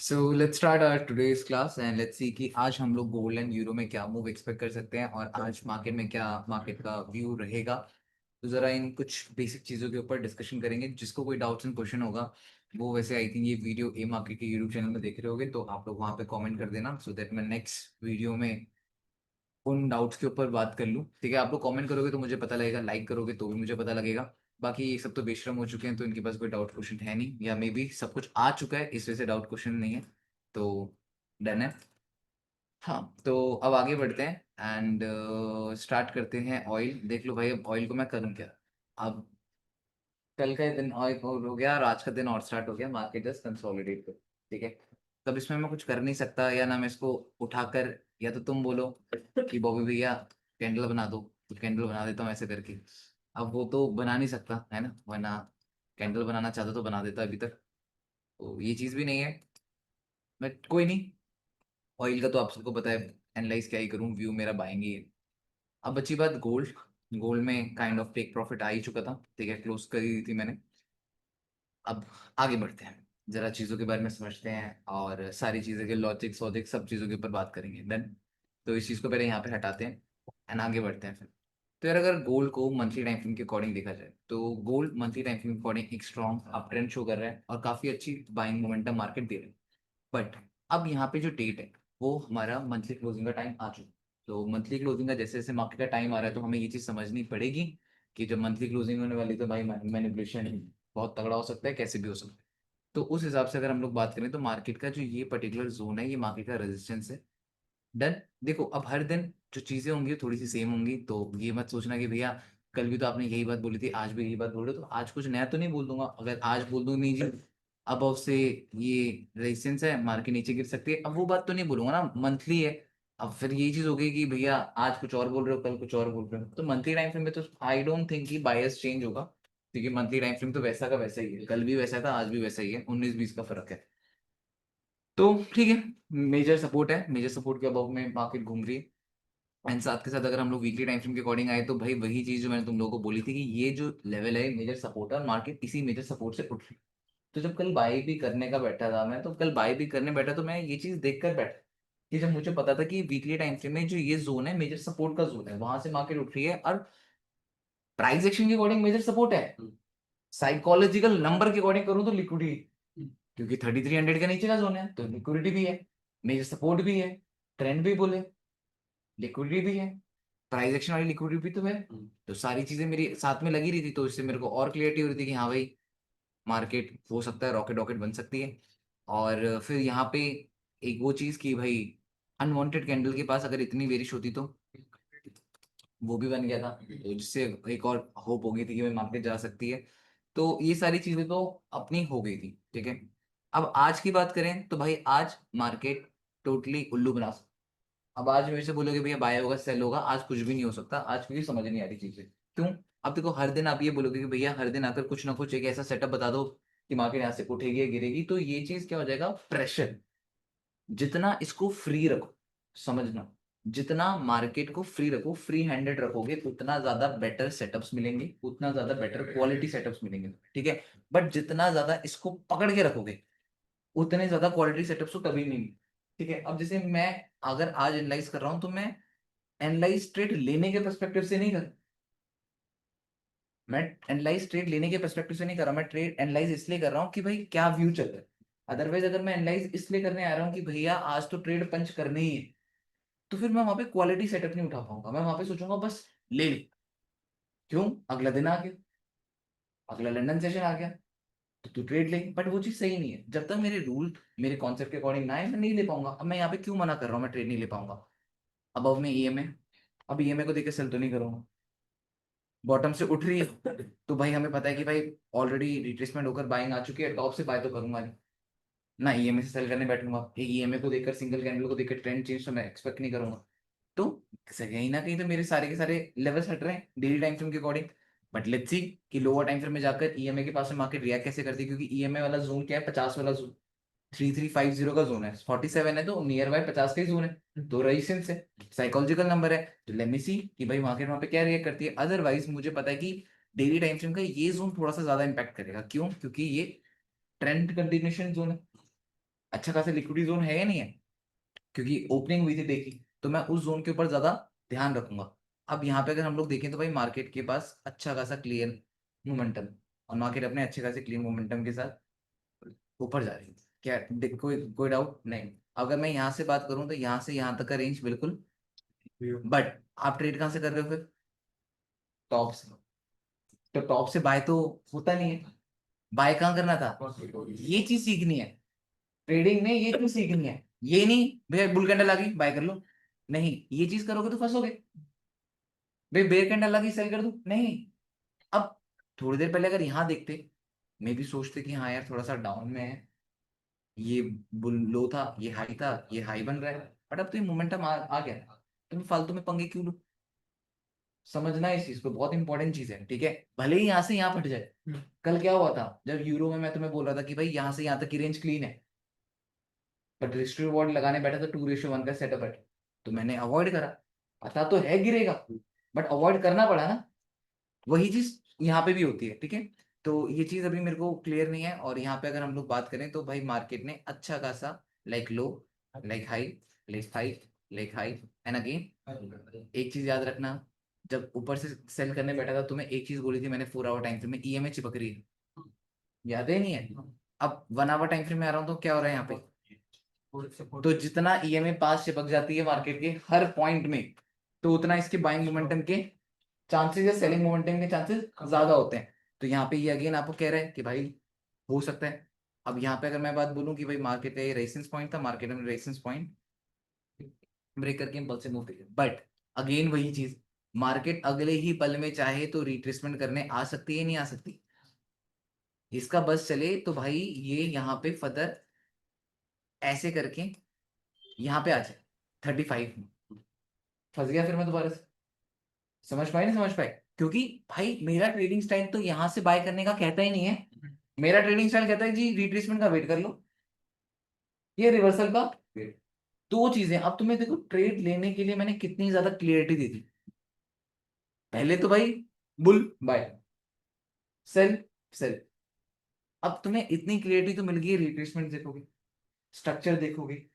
So let's start our today's class and let's see कि आज हम लोग गोल्ड एंड यूरो में क्या मूव एक्सपेक्ट कर सकते हैं और आज मार्केट में क्या मार्केट का व्यू रहेगा। तो जरा इन कुछ बेसिक चीज़ों के ऊपर डिस्कशन करेंगे। जिसको कोई डाउट्स एंड क्वेश्चन होगा वो वैसे आई थिंक ये वीडियो ए मार्केट के यूट्यूब चैनल में देख रहे होगे, तो आप लोग वहाँ पे कमेंट कर देना सो दैट मैं नेक्स्ट वीडियो में उन डाउट्स के ऊपर बात कर लूँ। ठीक है, आप लोग कमेंट करोगे तो मुझे पता लगेगा, लाइक करोगे तो भी मुझे पता लगेगा। बाकी ये सब तो बेशरम हो चुके हैं तो इनके पास कोई डाउट क्वेश्चन है नहीं, या मे बी सब कुछ आ चुका है इस वजह से डाउट क्वेश्चन नहीं है। तो डन है। हाँ, तो अब आगे बढ़ते हैं एंड स्टार्ट करते हैं। ऑयल देख लो भाई, अब ऑयल को मैं करूँ क्या। अब कल का दिन ऑयल हो गया और आज का दिन और स्टार्ट हो गया, मार्केट जस्ट कंसोलिडेट कर। ठीक है, तब इसमें मैं कुछ कर नहीं सकता, या ना मैं इसको उठाकर, या तो तुम बोलो कि बॉबी भैया कैंडल बना दो तो कैंडल बना देता हूँ ऐसे करके। अब वो तो बना नहीं सकता है ना, वरना कैंडल बनाना चाहता तो बना देता अभी तक। तो ये चीज़ भी नहीं है, मैं कोई नहीं। ऑयल का तो आप सबको पता है, एनालाइज क्या ही करूँ, व्यू मेरा बाइंग ही है। अब बची बात गोल्ड। गोल्ड में काइंड ऑफ टेक प्रॉफिट आ ही चुका था, ठीक है, क्लोज कर ही दी थी मैंने। अब आगे बढ़ते हैं, जरा चीज़ों के बारे में समझते हैं और सारी चीज़ों के लॉजिक्स वॉजिक सब चीज़ों के ऊपर बात करेंगे। डन। तो इस चीज़ को पहले यहाँ पे हटाते हैं एंड आगे बढ़ते हैं फिर। तो यार अगर गोल्ड को मंथली टाइम फ्रेम के अकॉर्डिंग देखा जाए तो गोल्ड मंथली टाइम फ्रेम के अकॉर्डिंग एक स्ट्रॉन्ग अप ट्रेंड शो कर रहा है और काफ़ी अच्छी बाइंग मोमेंटम मार्केट दे रहा है। बट अब यहाँ पे जो डेट है वो हमारा मंथली क्लोजिंग का टाइम आ चुका है। तो मंथली क्लोजिंग का जैसे जैसे मार्केट का टाइम आ रहा है तो हमें ये चीज़ समझनी पड़ेगी कि जब मंथली क्लोजिंग होने वाली तो भाई मैनिपुलेशन बहुत तगड़ा हो सकता है, कैसे भी हो सकता है। तो उस हिसाब से अगर हम लोग बात करें तो मार्केट का जो ये पर्टिकुलर जोन है ये मार्केट का रेजिस्टेंस है। डन। देखो अब हर दिन जो चीजें होंगी थोड़ी सी सेम होंगी, तो ये मत सोचना कि भैया कल भी तो आपने यही बात बोली थी आज भी यही बात बोल रहे हो, तो आज कुछ नया तो नहीं बोल दूंगा। अगर आज बोल दूं नहीं जी अब उससे ये रेजिस्टेंस है, मार्केट नीचे गिर सकती है, अब वो बात तो नहीं बोलूंगा ना, मंथली है। अब फिर यही चीज हो गई कि भैया आज कुछ और बोल रहे हो कल कुछ और बोल रहे हो, तो मंथली टाइम फ्रेम में तो आई डोंट थिंक कि बायस चेंज होगा। क्योंकि मंथली टाइम फ्रेम तो वैसा का वैसा ही है, कल भी वैसा था आज भी वैसा ही है, 19-20 का फर्क है। तो ठीक है, मेजर सपोर्ट है, मेजर सपोर्ट के अबव में मार्केट घूम रही है। एंड साथ के साथ अगर हम लोग वीकली टाइम फ्रेम के अकॉर्डिंग आए तो भाई वही चीज जो मैंने तुम लोगों को बोली थी कि ये जो लेवल है मेजर सपोर्ट है और मार्केट इसी मेजर सपोर्ट से उठ रही है। तो जब कल बाई भी करने का बैठा था मैं, तो कल बाई भी करने बैठा तो मैं ये चीज देखकर बैठा कि जब मुझे पता था कि वीकली टाइम फ्रेम में जो ये जोन है मेजर सपोर्ट का जोन है, वहां से मार्केट उठ रही है और प्राइस एक्शन के अकॉर्डिंग मेजर सपोर्ट है। साइकोलॉजिकल नंबर के अकॉर्डिंग करूँ तो लिक्विडिटी, क्योंकि 3300 के नीचे का जोन है तो लिक्विडिटी भी है, मेजर सपोर्ट भी है, ट्रेंड भी बोले, लिक्विडिटी भी है, प्राइस एक्शन वाली लिक्विडिटी भी तो है। तो सारी चीजें मेरी साथ में लगी रही थी, तो इससे मेरे को और क्लियरिटी हो रही थी कि हाँ भाई मार्केट हो सकता है रॉकेट रॉकेट बन सकती है। और फिर यहाँ पे एक वो चीज की भाई, अनवांटेड कैंडल के पास अगर इतनी बेरिश होती तो वो भी बन गया था, तो जिससे एक और होप हो गई थी कि भाई मार्केट जा सकती है। तो ये सारी चीजें तो अपनी हो गई थी, ठीक है। अब आज की बात करें तो भाई आज मार्केट टोटली उल्लू बना। अब आज मेरे से बोलोगे भैया बाय होगा सेल होगा, आज कुछ भी नहीं हो सकता आज, क्योंकि समझ नहीं आ रही चीजें क्यों। अब देखो हर दिन आप ये बोलोगे कि भैया हर दिन आकर कुछ ना कुछ एक ऐसा सेटअप बता दो कि मार्केट यहाँ से उठेगी या गिरेगी, तो ये चीज क्या हो जाएगा, प्रेशर। जितना इसको फ्री रखो, समझना, जितना मार्केट को फ्री रखो, फ्री हैंडेड रखोगे, उतना ज्यादा बेटर सेटअप्स मिलेंगे, उतना ज्यादा बेटर क्वालिटी सेटअप्स मिलेंगे, ठीक है। बट जितना ज्यादा इसको पकड़ के रखोगे उतने ज्यादा क्वालिटी सेटअप्स तो कभी नहीं मिलेंगे। ठीक है, अब जैसे मैं अगर आज एनालाइज कर रहा हूं तो मैं एनालाइज ट्रेड लेने के पर्सपेक्टिव से नहीं कर, मैं एनालाइज ट्रेड लेने के पर्सपेक्टिव से नहीं कर रहा, मैं ट्रेड एनालाइज इसलिए कर रहा हूँ कि भाई क्या व्यू चल रहा है। अदरवाइज अगर मैं एनालाइज इसलिए करने आ रहा हूँ कि भैया आज तो ट्रेड पंच करनी ही है, तो फिर मैं वहां पे क्वालिटी सेटअप नहीं उठा पाऊंगा, मैं वहां पे सोचूंगा बस ले ले। क्यों, अगला दिन आ गया, अगला लंदन सेशन आ गया, तो तू ट्रेड ले। बट वो चीज सही नहीं है, जब तक मेरे रूल मेरे कॉन्सेप्ट के अकॉर्डिंग ना है मैं नहीं ले पाऊंगा। अब मैं यहाँ पे क्यों मना कर रहा हूँ मैं ट्रेड नहीं ले पाऊंगा। अब में ईएमए, अब ईएमए को देख के सेल तो नहीं करूंगा, बॉटम से उठ रही है तो भाई हमें पता है कि भाई ऑलरेडी रिट्रेसमेंट होकर बाइंग आ चुकी है, टॉप से बाय तो करूंगा नहीं ना, ईएमए से सेल करने बैठूंगा। एक ईएमए को देखकर सिंगल कैंडल को देखकर ट्रेंड चेंज तो मैं एक्सपेक्ट नहीं करूंगा। तो कहीं ना कहीं तो मेरे सारे के सारे लेवल्स हट रहे हैं डेली टाइम फ्रेम के अकॉर्डिंग। बट लेट्स सी कि लोअर टाइम फ्रेम में जाकर ईएमए के पास में मार्केट रिएक्ट कैसे करती है, क्योंकि ईएमए वाला जोन क्या है, 50 वाला जोन, 3350 का जोन है, 47 है तो नियर बाय 50 का ही जोन है, तो रेजिस्टेंस है, साइकोलॉजिकल नंबर है। तो लेट मी सी कि भाई मार्केट वहां पे क्या रिएक्ट करती है। अदरवाइज मुझे पता है कि डेली टाइम फ्रेम का ये जोन थोड़ा सा ज्यादा इंपैक्ट करेगा, क्यों, क्योंकि ये ट्रेंड कंटिन्यूशन जोन है। अच्छा खासा लिक्विडिटी जोन है या नहीं है, क्योंकि ओपनिंग हुई थी देखी, तो मैं उस जोन के ऊपर ज्यादा ध्यान रखूंगा। अब यहाँ पे अगर हम लोग देखें तो भाई मार्केट के पास अच्छा खासा क्लियर मोमेंटम, और मार्केट अपने अच्छे खासे क्लियर मोमेंटम के साथ ऊपर जा रही है। क्या कोई कोई डाउट नहीं। अगर मैं यहाँ से बात करूँ तो यहाँ से यहाँ तक का रेंज बिल्कुल, बट आप ट्रेड कहाँ से कर रहे हो फिर, टॉप से। तो टॉप से बाय तो होता नहीं है, बाय कहाँ करना था, ये चीज सीखनी है। ट्रेडिंग में ये चीज सीखनी है, ये नहीं भैया बुल कैंडल आ गई बाय कर लो, नहीं ये चीज करोगे तो फंसोगे। भाई बेयर कैंडल आ गई सेल कर दो, नहीं। अब थोड़ी देर पहले अगर यहाँ देखते, मैं भी सोचते कि हाँ यार थोड़ा सा डाउन में है, ये बुल लो था, ये हाई था, ये हाई बन रहा है, बट अब तो ये मोमेंटम आ गया, तो मैं फालतू में पंगे क्यों लूं। समझना है इस चीज को, बहुत इंपॉर्टेंट चीज है, ठीक है। भले ही यहाँ से यहाँ फट जाए। कल क्या हुआ था जब यूरो में मैं तुम्हें बोल रहा था कि भाई यहाँ से यहाँ तक की रेंज क्लीन है, बट रिस्क रिवॉर्ड लगाने बैठा तो 2:1 का सेटअप है, तो मैंने अवॉइड करा। पता तो है गिरेगा, बट अवॉइड करना पड़ा ना। वही चीज यहाँ पे भी होती है, ठीक है। तो ये चीज अभी मेरे को क्लियर नहीं है। और यहाँ पे अगर हम लोग बात करें तो भाई मार्केट ने अच्छा खासा like low, like high, like high, like high and again. एक चीज याद रखना, जब ऊपर से सेल करने बैठा था तुम्हें एक चीज बोली थी मैंने, 4 आवर टाइम फ्रेम में ईएमए चिपक रही है, याद है नहीं है। अब 1 आवर टाइम फ्रेम में आ रहा हूँ तो क्या हो रहा है यहाँ पे, तो जितना ईएमए पास चिपक जाती है मार्केट के हर पॉइंट में, तो उतना इसके बाइंग मोमेंटम के चांसेस या सेलिंग मोमेंटम के चांसेस ज्यादा होते हैं। तो यहाँ पे ये अगेन आपको कह रहा है कि भाई हो सकता है। अब यहाँ पे अगर मैं बात बोलूँ कि भाई मार्केट का ये रेजिस्टेंस पॉइंट था, मार्केट में रेजिस्टेंस पॉइंट ब्रेक करके इम्पल्स से मूव किया, बट अगेन वही चीज, मार्केट अगले ही पल में चाहे तो रिट्रेसमेंट करने आ सकती है, नहीं आ सकती। इसका बस चले तो भाई ये यहाँ पे फर्दर ऐसे करके यहाँ पे आ जाए 35 में, फंस गया फिर मैं दोबारा से। समझ पाए नहीं समझ पाए, क्योंकि भाई मेरा ट्रेडिंग स्टाइल तो यहाँ से बाय करने का कहता ही नहीं है। मेरा ट्रेडिंग स्टाइल कहता है जी रिट्रेसमेंट का वेट कर लो, ये रिवर्सल का वेट। दो चीजें। अब तुम्हें देखो ट्रेड लेने के लिए मैंने कितनी ज्यादा क्लियरिटी दी थी। पहले तो भाई बुल बाय, सेल सेल। अब तुम्हें इतनी क्लियरिटी तो मिल गई है, रिट्रेसमेंट देखोगे, स्ट्रक्चर देखोगे,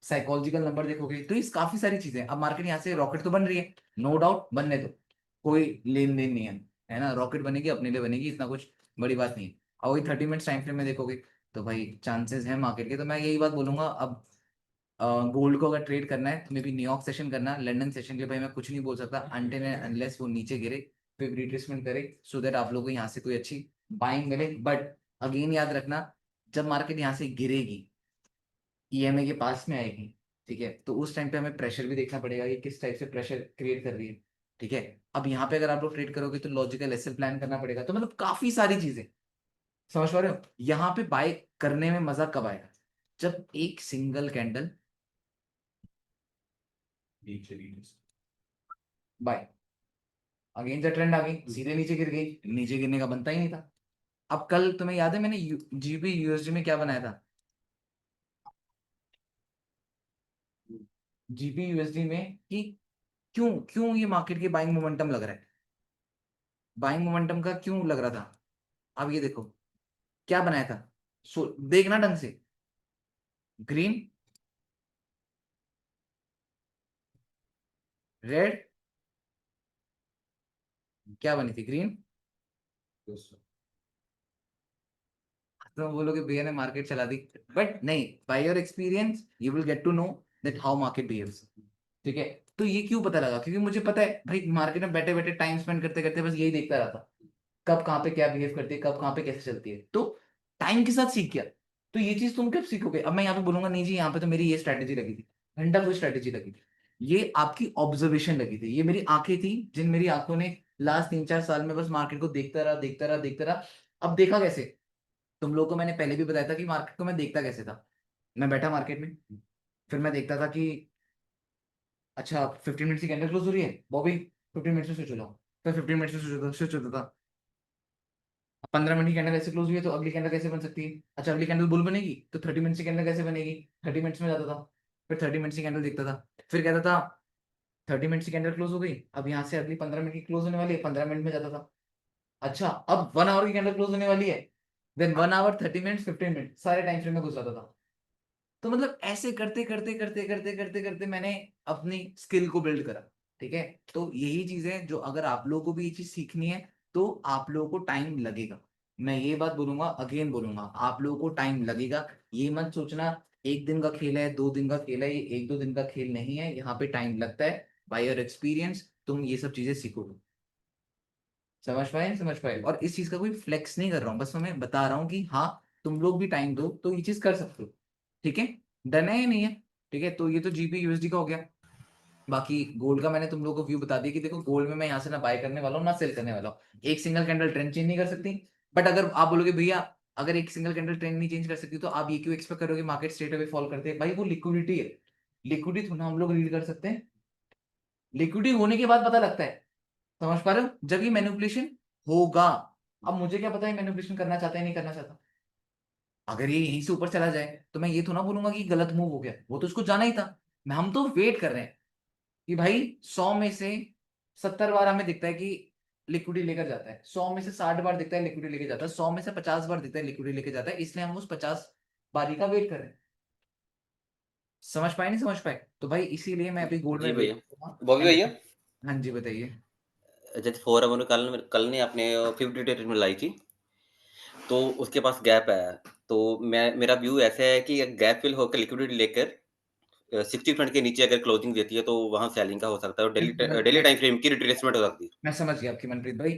साइकोलॉजिकल नंबर देखोगे, तो इस काफी सारी चीजें। अब मार्केट यहाँ से रॉकेट तो बन रही है, नो डाउट बनने दो, कोई लेन देन नहीं है ना, रॉकेट बनेगी अपने लिए बनेगी, इतना कुछ बड़ी बात नहीं है। और वही 30 मिनट्स टाइम फ्रेम में देखोगे तो भाई चांसेस है मार्केट के। तो मैं यही बात बोलूंगा, अब गोल्ड को अगर ट्रेड करना है, तुम्हें भी न्यूयॉर्क सेशन करना है, लंदन सेशन के लिए भाई मैं कुछ नहीं बोल सकता अनटिल एंड अनलेस वो नीचे गिरे, फिर रिट्रेसमेंट करे, सो दैट आप लोगों को यहाँ से कोई अच्छी बाइंग मिले। बट अगेन याद रखना, जब मार्केट यहाँ से गिरेगी, ईएमए के पास में आएगी, ठीक है, तो उस टाइम पे हमें प्रेशर भी देखना पड़ेगा कि किस टाइप से प्रेशर क्रिएट कर रही है, ठीक है। अब यहाँ पे अगर आप लोग ट्रेड करोगे तो लॉजिकल एसएल प्लान करना पड़ेगा, तो मतलब काफी सारी चीजें। समझ पा रहे हो, यहाँ पे बाय करने में मजा कब आएगा, जब एक single candle buy, again the trend आ गई, सीधे नीचे गिर गई, नीचे गिरने का बनता ही नहीं था। अब कल तुम्हें याद है मैंने जीबी यूएसडी में क्या बनाया था, जीबी यूएसडी में कि क्यों क्यों ये मार्केट के बाइंग मोमेंटम लग रहा है, बाइंग मोमेंटम का क्यों लग रहा था। अब ये देखो क्या बनाया था, देखना ढंग से, ग्रीन, रेड, क्या बनी थी, ग्रीन। तो बोलोगे भैया ने मार्केट चला दी, बट नहीं, by your experience you will get to know that how market behaves, ठीक है। तो ये क्यों पता लगा, क्योंकि मुझे पता है भाई मार्केट में बैठे बैठे टाइम स्पेंड करते करते बस यही देखता रहता, कब कहाँ पे क्या बिहेव करती है, कब कहाँ पे कैसे चलती है, तो टाइम के साथ सीख गया। तो ये चीज तुम कब सीखोगे, अब मैं यहाँ पे बोलूंगा नहीं जी यहाँ पे तो मेरी ये स्ट्रैटेजी लगी थी, घंटा कोई स्ट्रैटेजी लगी थी, ये आपकी ऑब्जर्वेशन लगी थी, ये मेरी आंखें थी जिन मेरी आंखों ने लास्ट 3-4 साल में बस मार्केट को देखता रहा देखता रहा देखता रहा। अब देखा कैसे, तुम लोगों को मैंने पहले भी बताया था कि मार्केट को मैं देखता कैसे था। मैं बैठा मार्केट में, फिर मैं देखता था कि अच्छा 15 मिनट की कैंडल क्लोज हो रही है, बॉबी 15 मिनट से स्विच हो जाओ, फिर 15 मिनट से स्विच होता था। 15 मिनट की कैंडल ऐसे क्लोज हुई है तो अगली कैंडल कैसे बन सकती है, अच्छा अगली कैंडल बुल बनेगी तो 30 मिनट की कैंडल कैसे बनेगी, 30 मिनट्स में जाता था, फिर 30 मिनट की कैंडल देखता था, फिर कहता था 30 मिनट की कैंडल क्लोज हो गई, अब यहाँ से अगली 15 मिनट की क्लोज होने वाली है, 15 मिनट में जाता था, अच्छा अब 1 आवर की कैंडल क्लोज होने वाली है, देन 1 आवर 30 मिनट 15 मिनट सारे टाइम फ्रेम में घुस जाता था। तो मतलब ऐसे करते करते करते करते करते करते मैंने अपनी स्किल को बिल्ड करा। ठीक है, तो यही चीज है जो अगर आप लोगों को भी ये चीज सीखनी है तो आप लोगों को टाइम लगेगा। मैं ये बात बोलूंगा, अगेन बोलूंगा, आप लोगों को टाइम लगेगा। ये मत सोचना एक दिन का खेल है, 2 दिन का खेल है, ये 1-2 दिन का खेल नहीं है, यहाँ पे टाइम लगता है। बाय योर एक्सपीरियंस तुम ये सब चीजें सीखोगे। समझ पाए, समझ पाए। और इस चीज का कोई फ्लेक्स नहीं कर रहा हूँ, बस मैं बता रहा हूँ कि हाँ, तुम लोग भी टाइम दो तो ये चीज कर सकते हो। ठीक है, डन है या नहीं है? ठीक है, तो ये तो जीपी यूएसडी का हो गया। बाकी गोल्ड का मैंने तुम लोगों को व्यू बता दिया कि देखो गोल्ड में मैं यहाँ से ना बाय करने वाला हूँ ना सेल करने वाला हूँ। एक सिंगल कैंडल ट्रेंड चेंज नहीं कर सकती। बट अगर आप बोलोगे भैया अगर एक सिंगल कैंडल ट्रेंड नहीं चेंज कर सकती तो आप ये क्यों एक्सपेक्ट करोगे मार्केट स्ट्रेट अवे फॉल करते हैं? भाई वो लिक्विडिटी है। लिक्विडिटी थोड़ा हम लोग रीड कर सकते हैं। लिक्विडिटी होने के बाद पता लगता है। समझ पा रहे हो? जब ये मैनिपुलेशन होगा। अब मुझे क्या पता है मैनिपुलेशन करना चाहता है नहीं करना चाहता। अगर ये यहीं से ऊपर चला जाए तो मैं ये तो ना बोलूंगा कि गलत मूव हो गया, वो तो उसको जाना ही था। हम तो वेट कर रहे हैं कि भाई 100 में से 70 बार हमें दिखता है कि लिक्विडिटी लेकर जाता है, 100 में से 60 बार दिखता है लिक्विडिटी लेके जाता है, 100 में से 50 बार दिखता है लिक्विडिटी लेके जाता है, इसलिए हम उस 50 बारी का वेट कर रहे हैं। समझ पाए नहीं समझ पाए? तो भाई इसीलिए मैं अभी गोल्ड में जी वेट भैया। करूंगा। बॉबी एंड भैया, हाँ जी बताइए। जैसे 4 अवर कल ने आपने 50 डेट में लाई थी, तो उसके पास गैप आया। तो मैं मेरा व्यू ऐसा है कि गैप फिल होकर लिक्विडिटी लेकर 60% के नीचे अगर क्लोजिंग देती है तो वहाँ सेलिंग का हो सकता है और डेली टाइम फ्रेम की रिट्रेसमेंट हो सकती है। मैं समझ गया आपकी मनप्रीत भाई।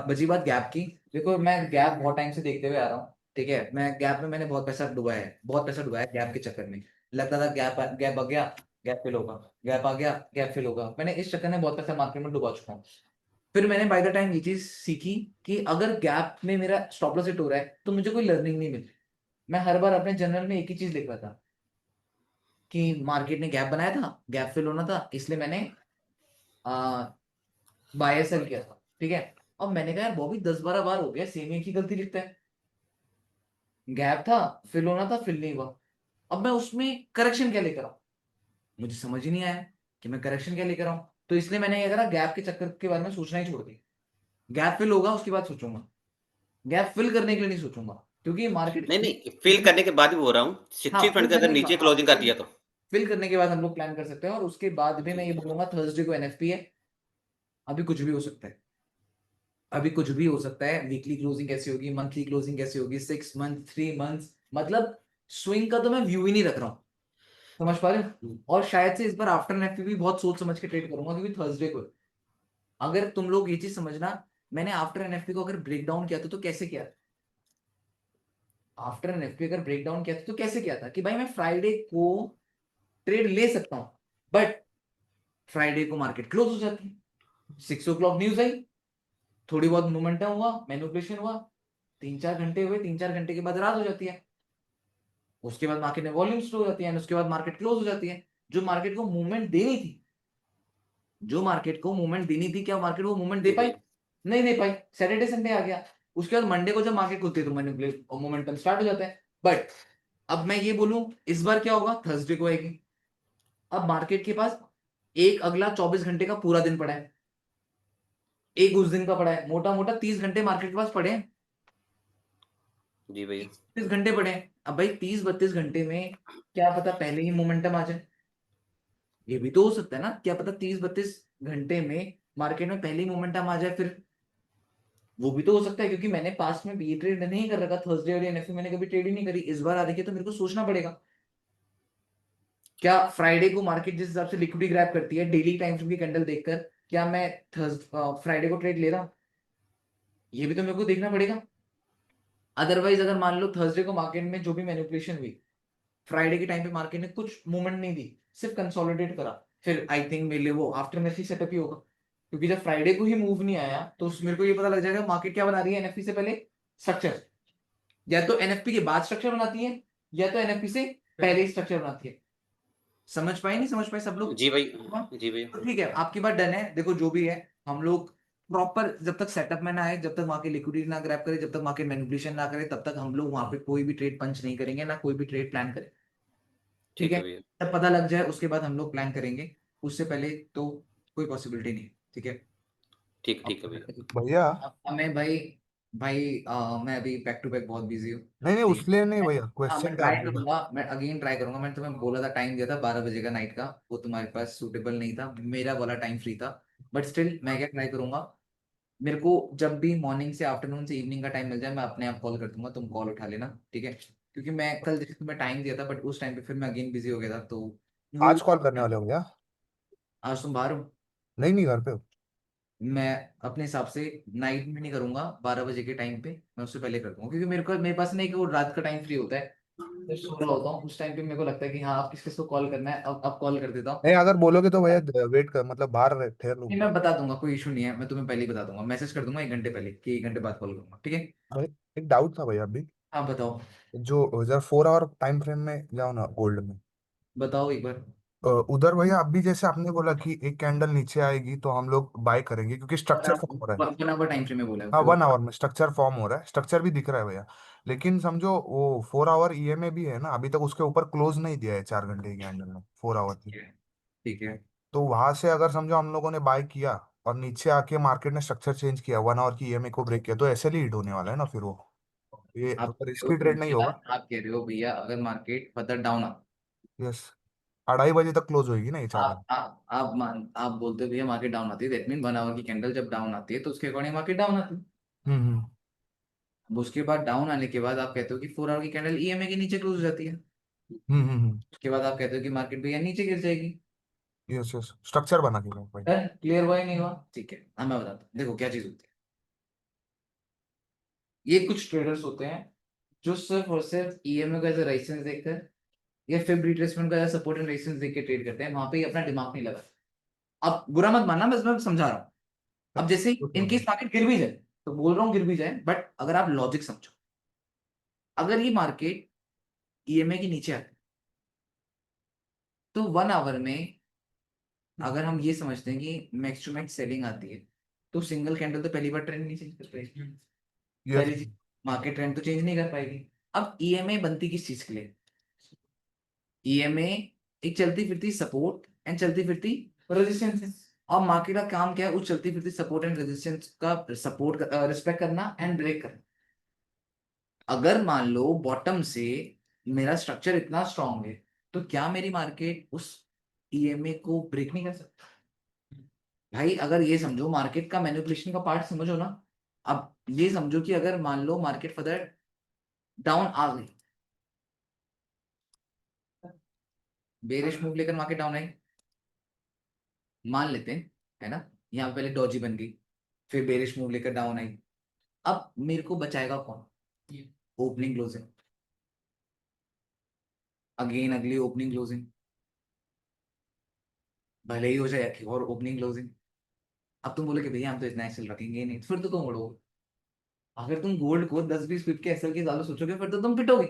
बची बात गैप की। देखो मैं गैप बहुत टाइम से देखते हुए आ रहा हूँ। ठीक है, मैं गैप में मैंने बहुत पैसा डुबाया है, बहुत पैसा डुबाया है गैप के चक्कर में। लगता था गैप गैप आ गया, गैप फिल होगा, गैप आ गया, गैप फिल होगा। मैंने इस चक्कर में बहुत पैसा मार्केट में डुबा चुका हूँ। फिर मैंने बाय द टाइम ये चीज सीखी कि अगर गैप में मेरा स्टॉप लॉस हिट हो रहा है तो मुझे कोई लर्निंग नहीं मिल। मैं हर बार अपने जर्नल में एक ही चीज लिख रहा था कि मार्केट ने गैप बनाया था, गैप फिल होना था, इसलिए मैंने बाय सेल किया था। ठीक है, अब मैंने कहा यार बॉबी 10-12 बार हो गया सेम एक ही गलती लिखता है। गैप था, फिल होना था, फिल नहीं हुआ। अब मैं उसमें करेक्शन क्या लेकर आऊं? मुझे समझ ही नहीं आया कि मैं करेक्शन क्या लेकर आऊं। तो इसलिए मैंने ये करा, गैप के चक्कर के बारे में सोचना ही छोड़ दिया। गैप फिल होगा उसके बाद सोचूंगा, गैप फिल करने के लिए नहीं सोचूंगा। क्योंकि मार्केट नहीं, नहीं, फिल करने के बाद भी बोल रहा हूँ, हाँ 60% फिल के अगर करने के नीचे बाद, हाँ क्लोजिंग कर दिया तो। फिल करने के बाद हम लोग प्लान कर सकते हैं। और उसके बाद भी मैं जी। ये बोलूंगा थर्सडे को एनएफपी है। अभी कुछ भी हो सकता है, अभी कुछ भी हो सकता है। वीकली क्लोजिंग कैसी होगी, मंथली क्लोजिंग कैसी होगी, 6 मंथ, 3 मंथ, मतलब स्विंग का तो मैं व्यू ही नहीं रख रहा हूँ। समझ पा रहे हो? और शायद से इस बार आफ्टर एनएफपी भी बहुत सोच समझ के ट्रेड करूंगा क्योंकि थर्सडे को है। अगर तुम लोग ये चीज समझना, मैंने आफ्टर एनएफपी को अगर ब्रेक डाउन किया था तो कैसे किया? आफ्टर एनएफपी अगर ब्रेक डाउन किया था तो कैसे किया था कि भाई मैं फ्राइडे को ट्रेड ले सकता हूँ, बट फ्राइडे को मार्केट क्लोज हो जाती है, 6 o'clock न्यूज आई, थोड़ी बहुत मोमेंटम हुआ, मैनिपुलेशन हुआ, 3-4 घंटे हुए, 3-4 घंटे के बाद रात हो जाती है। उसके बाद मार्केट में वॉल्यूम स्लो हो जाती है, उसके बाद मार्केट क्लोज हो जाती है। जो मार्केट को मूवमेंट देनी थी, जो मार्केट को मूवमेंट देनी थी, क्या मार्केट वो मूवमेंट दे जी पाई? भैया। नहीं दे पाई। सैटरडे संडे आ गया, उसके बाद मंडे को जब मार्केट खुलती है तो मैनिपुलेट और मोमेंटम स्टार्ट हो जाता है। बट अब मैं ये बोलूं इस बार क्या होगा, थर्सडे को आएगी। अब मार्केट के पास एक अगला 24 घंटे का पूरा दिन पड़ा है, एक उस दिन का पड़ा है, मोटा मोटा 30 घंटे मार्केट के पास पड़े हैं। जी भैया। 30 घंटे पड़े हैं। अब भाई 30-32 घंटे में क्या पता पहले ही मोमेंटम आ जाए। ये भी तो हो सकता है ना, क्या पता 30-32 घंटे में मार्केट में पहले ही मोमेंटम आ जाए। फिर वो भी तो हो सकता है, क्योंकि मैंने पास्ट में भी ट्रेड नहीं कर रखा, थर्सडे और एनएफए मैंने कभी ट्रेड ही नहीं करी। इस बार आ रही है तो मेरे को सोचना पड़ेगा क्या फ्राइडे को मार्केट जिस हिसाब से लिक्विडिटी ग्रैब करती है डेली टाइम फ्रेम की कैंडल देखकर, क्या मैं थर्स फ्राइडे को ट्रेड ले रहा हूं? ये भी तो मेरे को देखना पड़ेगा। अदरवाइज अगर मान लो थर्सडे को मार्केट में जो भी मैनिपुलेशन हुई, फ्राइडे के टाइम पे मार्केट ने कुछ मूवमेंट नहीं दी, सिर्फ कंसोलिडेट करा, फिर आई थिंक मेरे लिए वो आफ्टर एनएफसी सेटअप ही होगा। क्योंकि जब फ्राइडे को ही मूव नहीं आया तो मेरे को ये पता लग जाएगा मार्केट क्या बना रही है एनएफपी से पहले, स्ट्रक्चर। या तो एनएफपी के बाद स्ट्रक्चर बनाती है, या तो एनएफपी से पहले ही स्ट्रक्चर बनाती है। समझ पाए नहीं समझ पाए सब लोग? जी भाई। हाँ? जी भैया। तो ठीक है, आपकी बात डन है। देखो जो भी है, हम लोग प्रॉपर जब तक सेटअप में ना आए, जब तक वहां की लिक्विडिटी ना ग्रैब करे, जब तक मार्केट मैनिपुलेशन ना करे, तब तक हम लोग वहां पे कोई भी ट्रेड पंच नहीं करेंगे, ना कोई भी ट्रेड प्लान करें। ठीक ठीक है, है भैया। जब पता लग जाए उसके बाद हम लोग प्लान करेंगे। उससे पहले तो कोई पॉसिबिलिटी नहीं है। ठीक है। ठीक अब ठीक है भैया। भैया हमें भाई भाई मैं अभी बैक टू बैक बहुत बिजी हूँ। नहीं नहीं, ठीक उसलिए नहीं है। भैया, हाँ मैं क्वेश्चन था ट्राई आपको। करूंगा, मैं अगेन ट्राई करूंगा। मैंने तुम्हें बोला था, टाइम दिया था 12 बजे का नाइट का, वो तुम्हारे पास सूटेबल नहीं था, मेरा वाला टाइम फ्री था। बट स्टिल मैं क्या ट्राई करूंगा, मेरे को जब भी मॉर्निंग से आफ्टरनून से इवनिंग का टाइम मिल जाए मैं अपने आप कॉल कर दूंगा, तुम कॉल उठा लेना, ठीक है? क्योंकि मैं कल जैसे तुम्हें टाइम दिया था बट उस टाइम पे फिर मैं अगेन बिजी हो गया था, तो वो आज कॉल करने वाले हो भैया? आज तुम बाहर हो। नहीं नहीं, घर पे हो। मैं अपने हिसाब से नाइट में नहीं करूंगा, 12 बजे के टाइम पे मैं उससे पहले कर दूंगा, क्योंकि मेरे पास नहीं कि वो रात का टाइम फ्री होता है, मैं सो रहा होता हूँ उस टाइम पे, मेरे को लगता है कि हाँ आप किस किस को कॉल करना है, अब कॉल कर देता हूँ। नहीं, अगर बोलोगे तो भैया वेट कर, मतलब बाहर ठहर नहीं लूंगा। मैं बता दूंगा, कोई इशू नहीं है, मैं तुम्हें पहले ही बता दूंगा, मैसेज कर दूंगा 1 घंटे पहले कि 1 घंटे बाद कॉल करूंगा, ठीक है? भाई एक डाउट था भैया अभी। हाँ बताओ। जो जरा 4 आवर टाइम फ्रेम में जाओ ना गोल्ड में। बताओ एक बार। उधर भैया अभी जैसे आपने बोला कि एक कैंडल नीचे आएगी तो हम लोग बाय करेंगे क्योंकि स्ट्रक्चर फॉर्म हो रहा है। 1 आवर टाइम फ्रेम में बोला है हाँ, उसके बाद। 1 आवर में स्ट्रक्चर फॉर्म हो रहा है, स्ट्रक्चर भी दिख रहा है भैया। लेकिन समझो वो 4 आवर ईएमए भी है ना, अभी तक उसके ऊपर क्लोज नहीं दिया है 4 घंटे की कैंडल ने 4 आवर की। ठीक है। ठीक है। तो वहां से अगर समझो हम लोगों ने बाय किया और नीचे आके मार्केट ने स्ट्रक्चर चेंज किया, 1 आवर की ईएमए को ब्रेक किया, तो ऐसे ही हिट होने वाला है ना फिर वो। ये आप रिस्की ट्रेड नहीं होगा। आप कह रहे हो भैया अगर मार्केट फर्दर डाउन आ, यस। 2:30 बजे तक क्लोज होगी ना ये 4 घंटे। आप बोलते हो भैया मार्केट डाउन आती है, दैट मीन 1 आवर की कैंडल जब डाउन आती है तो उसके अकॉर्डिंग मार्केट डाउन आती है। हम्म। अब उसके बाद डाउन आने के बाद आप कहते हो कि 4 आवर की कैंडल ईएमए के नीचे क्लोज हो जाती है। हम्म। उसके बाद आप कहते हो कि मार्केट भैया नीचे गिर जाएगी। यस यस, स्ट्रक्चर बना के भाई। क्लियर हुआ ही नहीं हुआ? ठीक है, अब मैं बताता हूँ, देखो क्या चीज होती है। ये कुछ ट्रेडर्स होते हैं जो सिर्फ और सिर्फ ईएमए का एज रेजिस्टेंस देखकर या फिर रिट्रेसमेंट का सपोर्ट एंड रेजिस्टेंस देख के ट्रेड करते हैं, वहां पे ही अपना दिमाग नहीं लगा। अब बुरा मत मानना, बस मैं समझा रहा हूँ। अब जैसे इनकेस मार्केट गिर भी जाए, तो बोल रहा हूँ गिर भी जाए, बट अगर आप लॉजिक समझो, अगर ये मार्केट ईएमए के नीचे आती तो 1 आवर में अगर हम ये समझते हैं कि मैक्स टू मैक्स सेलिंग आती है, तो सिंगल कैंडल तो पहली बार ट्रेंड नहीं चेंज कर पाएगी। यस। पहली चीज, मार्केट ट्रेंड तो चेंज नहीं कर पाएगी। अब ईएमए बनती किस चीज के लिए? ईएमए एक चलती फिरती सपोर्ट एंड चलती फिरती रेजिस्टेंस है। और मार्केट का काम क्या है? उस चलती फिरती सपोर्ट एंड रेजिस्टेंस का सपोर्ट रिस्पेक्ट करना एंड ब्रेक करना। अगर मान लो बॉटम से मेरा स्ट्रक्चर इतना स्ट्रांग है, तो क्या मेरी मार्केट उस ईएमए को ब्रेक नहीं कर सकती? भाई अगर ये समझो, मार्केट का मैनिपुलेशन का पार्ट समझो ना। अब ये समझो कि अगर मान लो मार्केट फर्दर डाउन आ गई, बेरिश मूव लेकर मार्केट डाउन आई, मान लेते हैं, है ना? यहाँ पे पहले डॉजी बन गई, फिर बेरिश मूव लेकर डाउन आई। अब मेरे को बचाएगा कौन? ओपनिंग क्लोजिंग, अगेन अगली ओपनिंग क्लोजिंग, भले ही हो जाए कि और ओपनिंग क्लोजिंग। अब तुम बोले कि भैया हम तो इतना एक्सेल रखेंगे ही नहीं, फिर तो तुम उड़ो। अगर तुम गोल्ड को 10-20 पिप के एसएल के ज्यादा सोचोगे फिर तो तुम पिटोगे।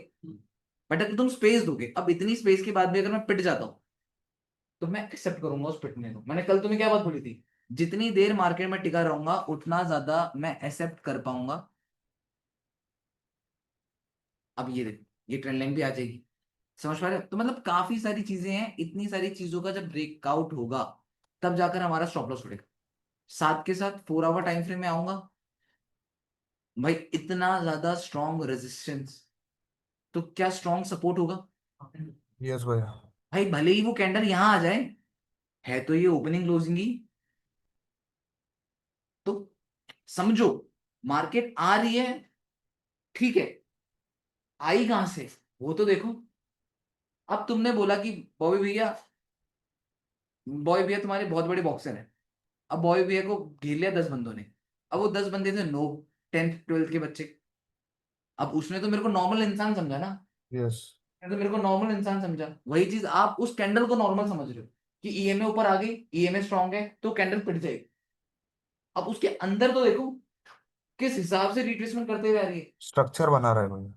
बट अगर तुम स्पेस दोगे, अब इतनी स्पेस के बाद भी अगर मैं पिट जाता हूँ, तो मैं एक्सेप्ट करूंगा उस पिटने को। मैंने कल तुम्हें क्या बात बोली थी? जितनी देर मार्केट में टिका रहूंगा उतना ज्यादा मैं एक्सेप्ट कर पाऊंगा। अब ये देखो, ये ट्रेंड लाइन भी आ जाएगी। समझ पा रहे हो? तो मतलब काफी सारी चीजें हैं, इतनी सारी चीजों का जब ब्रेकआउट होगा तब जाकर हमारा स्टॉप लॉस उड़ेगा। साथ के साथ 4 आवर टाइम फ्रेम में आऊंगा, भाई इतना ज्यादा स्ट्रॉन्ग रेजिस्टेंस, तो क्या स्ट्रॉन्ग सपोर्ट होगा? यस भैया। भाई भले ही वो कैंडल यहां आ जाए, है तो ये ओपनिंग क्लोजिंग ही। तो समझो, मार्केट आ रही है, ठीक है, आई कहां से वो तो देखो। अब तुमने बोला कि बॉबी भैया, बॉय भैया तुम्हारे बहुत बड़े बॉक्सर हैं। अब बॉय भैया को घेर लिया 10 बंदों ने। अब वो 10 बंदे थे नो 10th 12th के बच्चे। अब उसने तो मेरे को नॉर्मल इंसान समझा ना, यस। उसने तो मेरे को नॉर्मल इंसान समझा। वही चीज आप उस कैंडल को नॉर्मल समझ रहे हो कि ईएमए ऊपर आ गई, ईएमए स्ट्रांग है तो कैंडल पिट जाएगी। अब उसके अंदर तो देखो किस हिसाब से रिट्रेसमेंट करते हुए आ रही है। स्ट्रक्चर बना रहा है भैया।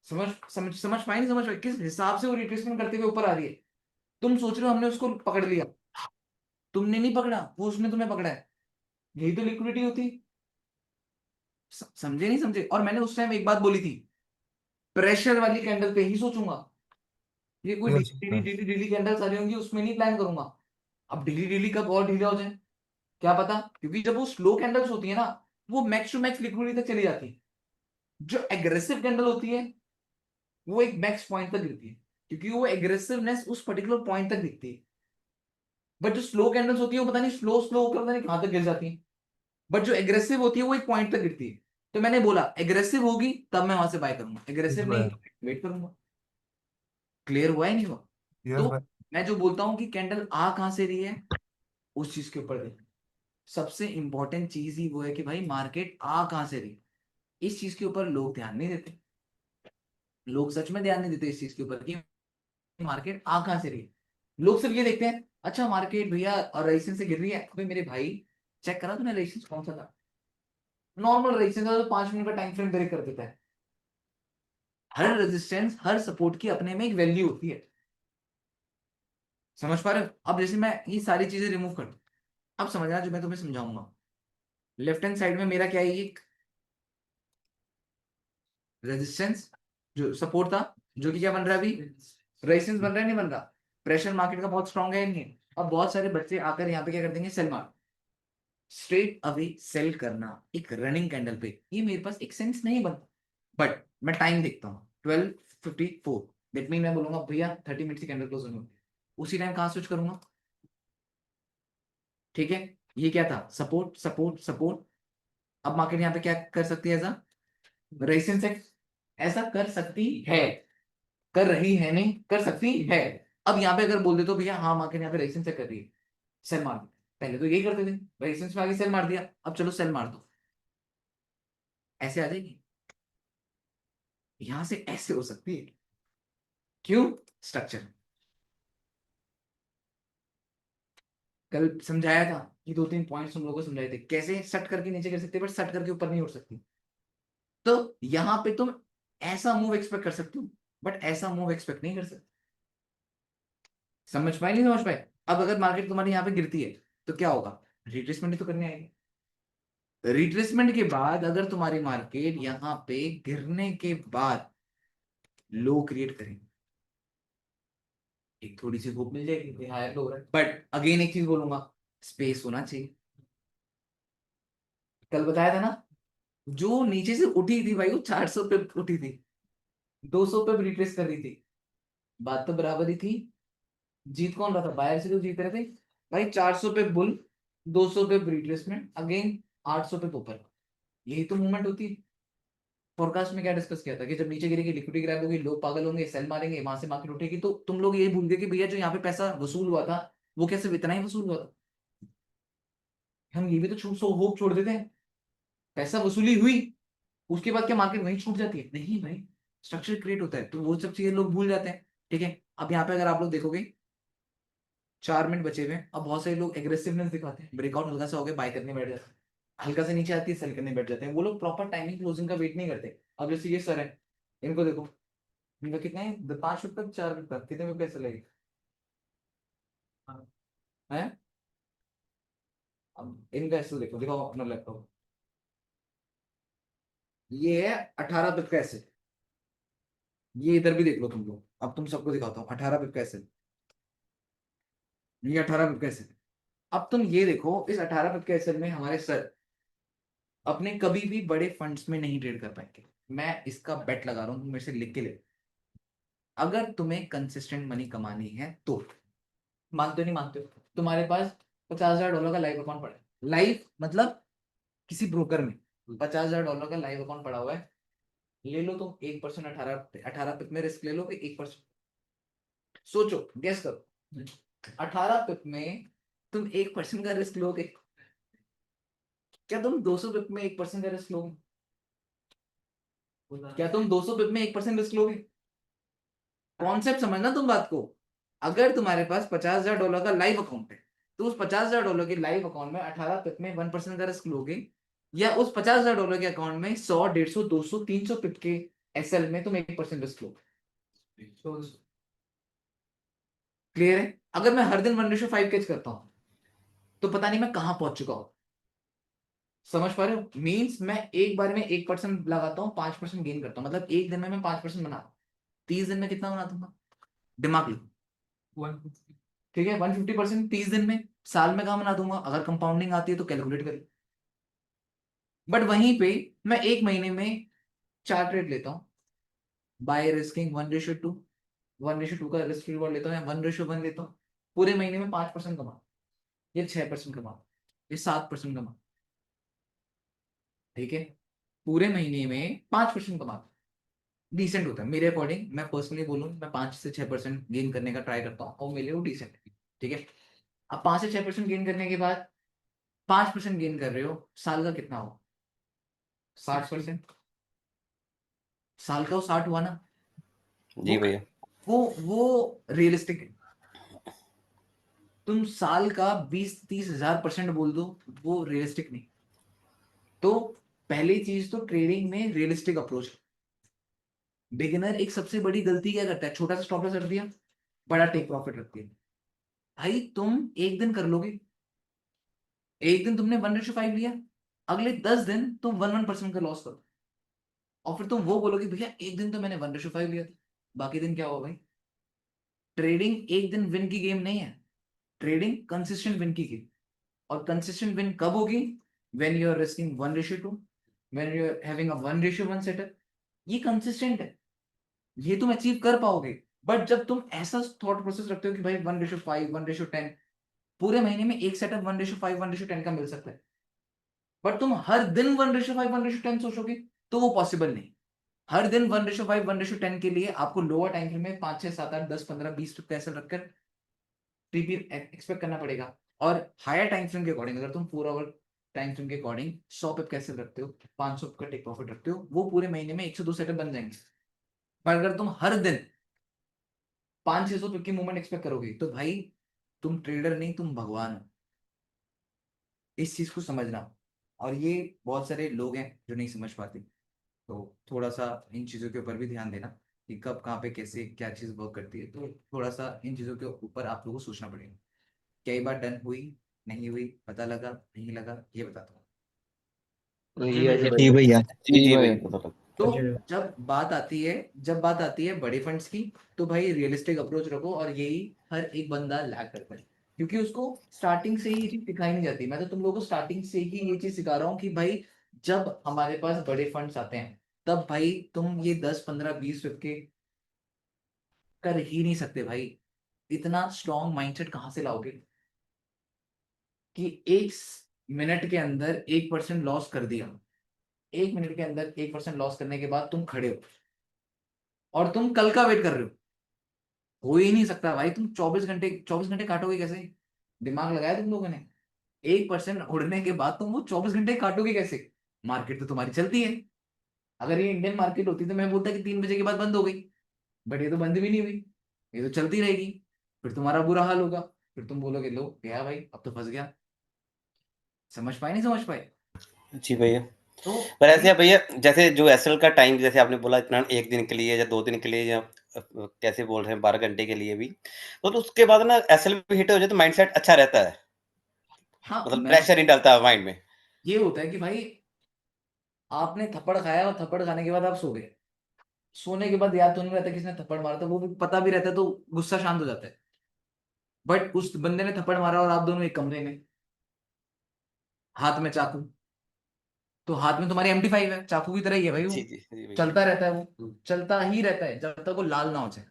समझ पाए नहीं समझ पाए किस हिसाब से वो रिट्रेसमेंट करते हुए ऊपर आ रही है? तुम सोच रहे हो हमने उसको पकड़ लिया, तुमने नहीं पकड़ा, वो उसने तुम्हें पकड़ा है। यही तो लिक्विडिटी होती। समझे नहीं समझे? और मैंने उस टाइम एक बात बोली थी, प्रेशर वाली कैंडल पे ही सोचूंगा। ये कोई yes daily daily daily candles आ रही होंगी उसमें नहीं प्लान करूंगा। अब डेली डेली कब और ढीला हो जाए क्या पता, क्योंकि जब वो स्लो कैंडल्स होती है ना, वो मैक्स टू मैक्स लिक्विडिटी तक चली जाती है। जो एग्रेसिव कैंडल होती है वो एक मैक्स पॉइंट तक गिरती है, क्योंकि वो एग्रेसिवनेस उस पर्टिकुलर पॉइंट तक दिखती है। बट जो स्लो कैंडल्स होती है वो पता नहीं स्लो स्लो होकर पता नहीं कहां तक गिर जाती है। बट जो एग्रेसिव होती है वो एक पॉइंट तक गिरती है। तो मैंने बोला एग्रेसिव होगी तब मैं वहां से बाय करूंगा, एग्रेसिव नहीं वेट करूंगा। क्लियर हुआ है नहीं हुआ? यस तो भाई। मैं जो बोलता हूँ कि कैंडल आ कहां से रही है उस चीज के ऊपर देख। सबसे इंपॉर्टेंट चीज ही वो है कि भाई मार्केट आ कहां से रही है। इस चीज के ऊपर लोग ध्यान नहीं देते। लोग सच में ध्यान नहीं देते इस चीज के ऊपर कि मार्केट आ कहां से रही है। लोग सिर्फ ये देखते हैं अच्छा मार्केट भैया और रेजिस्टेंस से गिर रही है। अबे मेरे भाई चेक करा तूने रेजिस्टेंस कौन सा था? नॉर्मल रेजिस्टेंस था तो 5 मिनट का टाइम फ्रेम ब्रेक कर देता है। हर रेजिस्टेंस हर सपोर्ट की अपने में एक वैल्यू होती है। समझ पा रहे हो? अब जैसे मैं ये सारी चीजें रिमूव कर दूं, अब समझना जो मैं तुम्हें समझाऊंगा। लेफ्ट हैंड साइड में मेरा क्या है, एक रेजिस्टेंस जो सपोर्ट था, जो कि क्या बन रहा है अभी, रेजिस्टेंस बन रहा है नहीं बन रहा। प्रेशर मार्केट का बहुत स्ट्रांग है नहीं। अब बहुत सारे बच्चे आकर यहाँ पे क्या कर देंगे, सेल मार, स्ट्रेट अवे सेल करना एक रनिंग कैंडल पे, ये मेरे पास एक सेंस नहीं बनता। बट मैं टाइम देखता हूँ 12:54, दैट मीन मैं बोलूंगा भैया 30 मिनट की कैंडल क्लोज होनी होगी। उसी टाइम कहाँ स्विच करूंगा? ठीक है, ये क्या था, सपोर्ट सपोर्ट सपोर्ट। अब मार्केट यहाँ पे क्या कर सकती है, ऐसा रेजिस्टेंस ऐसा कर सकती है, कर रही है नहीं, कर सकती है। अब यहाँ पे अगर बोल दे तो भैया हाँ मार्केट यहाँ पे रेजिस्टेंस चेक कर रही है, सेल मार दो। पहले तो यही करते थे, रेजिस्टेंस में आगे सेल मार दिया, अब चलो सेल मार दो, ऐसे आ जाएगी। यहां से ऐसे हो सकती है, क्यों? स्ट्रक्चर कल समझाया था कि 2-3 पॉइंट्स हम लोगों को समझाए थे कैसे सट करके नीचे गिर सकते हैं, बट सट करके ऊपर नहीं उठ सकती। तो यहां पे तुम ऐसा मूव एक्सपेक्ट कर सकते हो, बट ऐसा मूव एक्सपेक्ट नहीं कर सकते। समझ पाए नहीं समझ पाए? अब अगर मार्केट तुम्हारी यहाँ पे गिरती है तो क्या होगा, रिट्रेसमेंट तो करने आएगी। रिट्रेसमेंट के बाद अगर तुम्हारी मार्केट यहाँ पे गिरने के बाद लो क्रिएट करेंगे, एक थोड़ी सी होप मिल जाएगी हायर लो हो रहा है। बट अगेन एक चीज बोलूंगा, स्पेस होना चाहिए। कल बताया था ना, जो नीचे से उठी थी भाई वो 400 पे उठी थी, 200 पे रिट्रेस कर रही थी, बात तो बराबर ही थी। जीत कौन रहा था, बायर से जो जीत रहे थे भाई। 400 पे बुल, 200 पे रिट्रेसमेंट, अगेन 800 पे ऊपर। यही तो मूवमेंट होती है। फोरकास्ट में क्या डिस्कस किया था कि जब नीचे गिरेगी लिक्विडिटी ग्रैब होगी, लोग पागल होंगे, सेल मारेंगे, वहां से मार्केट उठेगी। तो तुम लोग ये भूल गए कि भैया जो यहाँ पे पैसा वसूल हुआ था वो क्या सिर्फ इतना ही वसूल हुआ था? हम ये भी तो छूट सो होप छोड़ देते हैं। पैसा वसूली हुई, उसके बाद क्या मार्केट वहीं छूट जाती है? नहीं भाई, स्ट्रक्चर क्रिएट होता है, तो वो सब चीजें लोग भूल जाते हैं। ठीक है, अब यहाँ पे अगर आप लोग देखोगे 4 मिनट बचे हुए हैं, अब बहुत सारे लोग एग्रेसिवनेस दिखाते हैं, ब्रेकआउट हल्का सा हो गया बाय करने बैठ जाते हैं, हल्का से नीचे आती है सेल करने बैठ जाते हैं। वो लोग प्रॉपर टाइमिंग क्लोजिंग का वेट नहीं करते। अब जैसे ये सर है, इनको देखो, इनका कितना है, 5 रुपये 4 रुपये कितने में पैसे लगे है? अब इनका ऐसे देखो, दिखाओ अपना लैपटॉप, ये है 18 पिप का ऐसे। ये इधर भी देख लो तुम लोग, अब तुम सबको दिखाता हूँ 18 पिप का ऐसे, ये 18 पिप का ऐसे। अब तुम ये देखो, इस 18 पिप के एसएल में हमारे सर अपने कभी भी बड़े फंड्स में नहीं ट्रेड कर पाएंगे। मैं इसका बेट लगा रहा हूँ, तुम मेरे से लिख के ले। अगर तुम्हें कंसिस्टेंट मनी कमानी है तो, मानते हो नहीं मानते हो, तुम्हारे पास $50,000 का लाइव अकाउंट पड़ा है। लाइव मतलब किसी ब्रोकर में $50,000 का लाइव अकाउंट पड़ा हुआ है। ले लो तुम 1%, 18 पिप में रिस्क ले लो, 1%। सोचो, गेस करो, 18 पिप में तुम 1% का रिस्क लोगे? क्या तुम 200 पिप में 1% का रिस्क लोगे? क्या तुम 200 पिप में 1% रिस्क लोगे? कॉन्सेप्ट समझना तुम बात को। अगर तुम्हारे पास $50,000 का लाइव अकाउंट है, तो उस $50,000 के लाइव अकाउंट में 18 पिप में 1% का रिस्क लोगे, या उस $50,000 के अकाउंट में 100, 150, 200, 300 पिप के एसएल में तुम 1% रिस्क लोगे? क्लियर है? अगर मैं हर दिन 1:5 कैच करता हूं तो पता नहीं मैं कहां पहुंच चुका हूं। समझ पा रहे हो? मीन्स मैं एक बार में 1% लगाता हूँ, 5% गेन करता हूँ, मतलब एक दिन में मैं 5% बना, 30 दिन में कितना बना दूंगा? दिमाग लो, 150। ठीक है, 150% 30 दिन में, साल में कहाँ बना दूंगा? अगर कंपाउंडिंग आती है तो कैलकुलेट करिए। बट वहीं पे मैं एक महीने में 4 ट्रेड लेता हूँ, बाय रिस्किंग 1:2, 1:2 का रिस्क रिवॉर्ड लेता हूँ या 1:1 लेता हूँ, पूरे महीने में 5% कमा, ये 6% कमा, ये 7% कमा, ठीक है, पूरे महीने में 5% कमा, डिसेंट होता है मेरे अकॉर्डिंग। मैं पर्सनली बोलूँ, मैं 5 से 6% गेन करने का ट्राई करता हूँ और मेरे लिए वो डिसेंट है, ठीक है। अब 5 से 6% गेन करने के बाद 5% गेन कर रहे हो, साल का कितना हो, 60%, साल का वो 60 हुआ ना, जी वो भैया। वो रियलिस्टिक है। तुम साल का 20-30 हज़ार % बोल दो, वो रियलिस्टिक नहीं। तो पहली चीज तो ट्रेडिंग में रियलिस्टिक अप्रोच। बिगिनर एक सबसे बड़ी गलती क्या करता है, छोटा सा स्टॉप लॉस रख दिया, बड़ा टेक प्रॉफिट रख दिया। भाई तुम एक दिन कर लोगे, एक दिन तुमने 1:5 लिया, अगले 10 दिन तुम 1% का लॉस करो, और फिर तुम वो बोलोगे भैया एक दिन तो मैंने 1:5 लिया था, बाकी दिन क्या हुआ भाई। ट्रेडिंग एक दिन विन की गेम नहीं है, ट्रेडिंग कंसिस्टेंट विन की गेम। और कंसिस्टेंट विन कब होगी, when you are risking 1:2, when you are having a 1:1 setup, ये कंसिस्टेंट है, ये तुम अचीव कर पाओगे। बट जब तुम ऐसा थॉट प्रोसेस रखते हो कि भाई 1:5, 1:10, पूरे महीने में एक सेटअप 1:5, 1:10 का मिल सकता है, बट तुम हर दिन 1:5, 1:10 सोचोगे तो वो पॉसिबल नहीं। हर दिन 1:5, 1:10 के लिए आपको लोअर टाइम फ्रेम में 5, 6, 7, 8, 10, 15, 20 पैसे रखकर टीपी एक्सपेक्ट करना पड़ेगा। और हायर टाइम फ्रेम के अकॉर्डिंग, अगर तुम 4 आवर टाइम फ्रेम के अकॉर्डिंग 100 पिप कैसे रखते हो, 500 का टेक प्रॉफिट रखते हो, वो पूरे महीने में 102 सेटअप बन जाएंगे। पर अगर तुम हर दिन 500-600 पिप की मूवमेंट एक्सपेक्ट करोगे तो भाई तुम ट्रेडर नहीं, तुम भगवान हो। इस चीज को समझना। और ये बहुत सारे लोग हैं जो नहीं समझ पाते, तो थोड़ा सा इन चीज़ों के ऊपर भी ध्यान देना कि कब कहाँ पे कैसे क्या चीज़ वर्क करती है। तो थोड़ा सा इन चीज़ों के ऊपर आप लोगों को सोचना पड़ेगा। कई बार डन हुई, नहीं हुई, पता लगा, नहीं लगा, ये बताता हूँ। जी भैया। जी जी जी भैया। भैया, पता लगा। तो जब बात आती है बड़े फंड्स की, तो भाई रियलिस्टिक अप्रोच रखो, और यही हर एक बंदा लैग करता है, क्योंकि उसको स्टार्टिंग से ही ये चीज सिखाई नहीं जाती। मैं तो तुम लोगों को स्टार्टिंग से ही ये चीज सिखा रहा हूँ कि भाई जब हमारे पास बड़े फंड्स आते हैं, तब भाई तुम ये 10, 15, 20 के कर ही नहीं सकते भाई। इतना स्ट्रॉन्ग माइंडसेट कहाँ से लाओगे कि एक मिनट के अंदर 1% लॉस कर दिया, 1 मिनट के अंदर 1% लॉस करने के बाद तुम खड़े हो और तुम कल का वेट कर रहे हो ही नहीं सकता भाई। तुम 24 घंटे काटोगे कैसे, दिमाग लगाया तुम लोगों ने। 1% उड़ने के बाद तुम वो 24 घंटे काटोगे कैसे, मार्केट तो तुम्हारी चलती है। अगर ये इंडियन मार्केट होती तो मैं बोलता कि 3 बजे के बाद बंद हो गई, बट ये तो बंद भी नहीं हुई, ये तो चलती रहेगी। फिर तुम्हारा बुरा हाल होगा, फिर तुम बोलोगे लो गया भाई, अब तो फंस गया। समझ पाए, नहीं समझ पाए। जी भैया। तो पर ये ऐसे भैया, जैसे जो एसएल का टाइम जैसे आपने बोला इतना 1 दिन के लिए या 2 दिन के लिए या कैसे बोल रहे हैं 12 घंटे के लिए भी, तो उसके बाद ना एसएल भी हिट हो जाए तो माइंडसेट अच्छा रहता है, हाँ, मतलब मैं प्रेशर नहीं डलता है माइंड में। ये होता है कि भाई आपने थप्पड़ खाया और थप्पड़ खाने के बाद आप सो गए, सोने के बाद याद तो नहीं रहता किसने थप्पड़ मारा था, वो भी पता भी रहता है तो गुस्सा शांत हो जाता है। बट उस बंदे ने थप्पड़ मारा और आप दोनों एक कमरे में, हाथ में चाकू, तो हाथ में तुम्हारी M25 है, चाकू की तरह ही है भाई, जी, वो जी, जी भैया। चलता रहता है, वो चलता ही रहता है जब तक वो लाल ना हो जाए।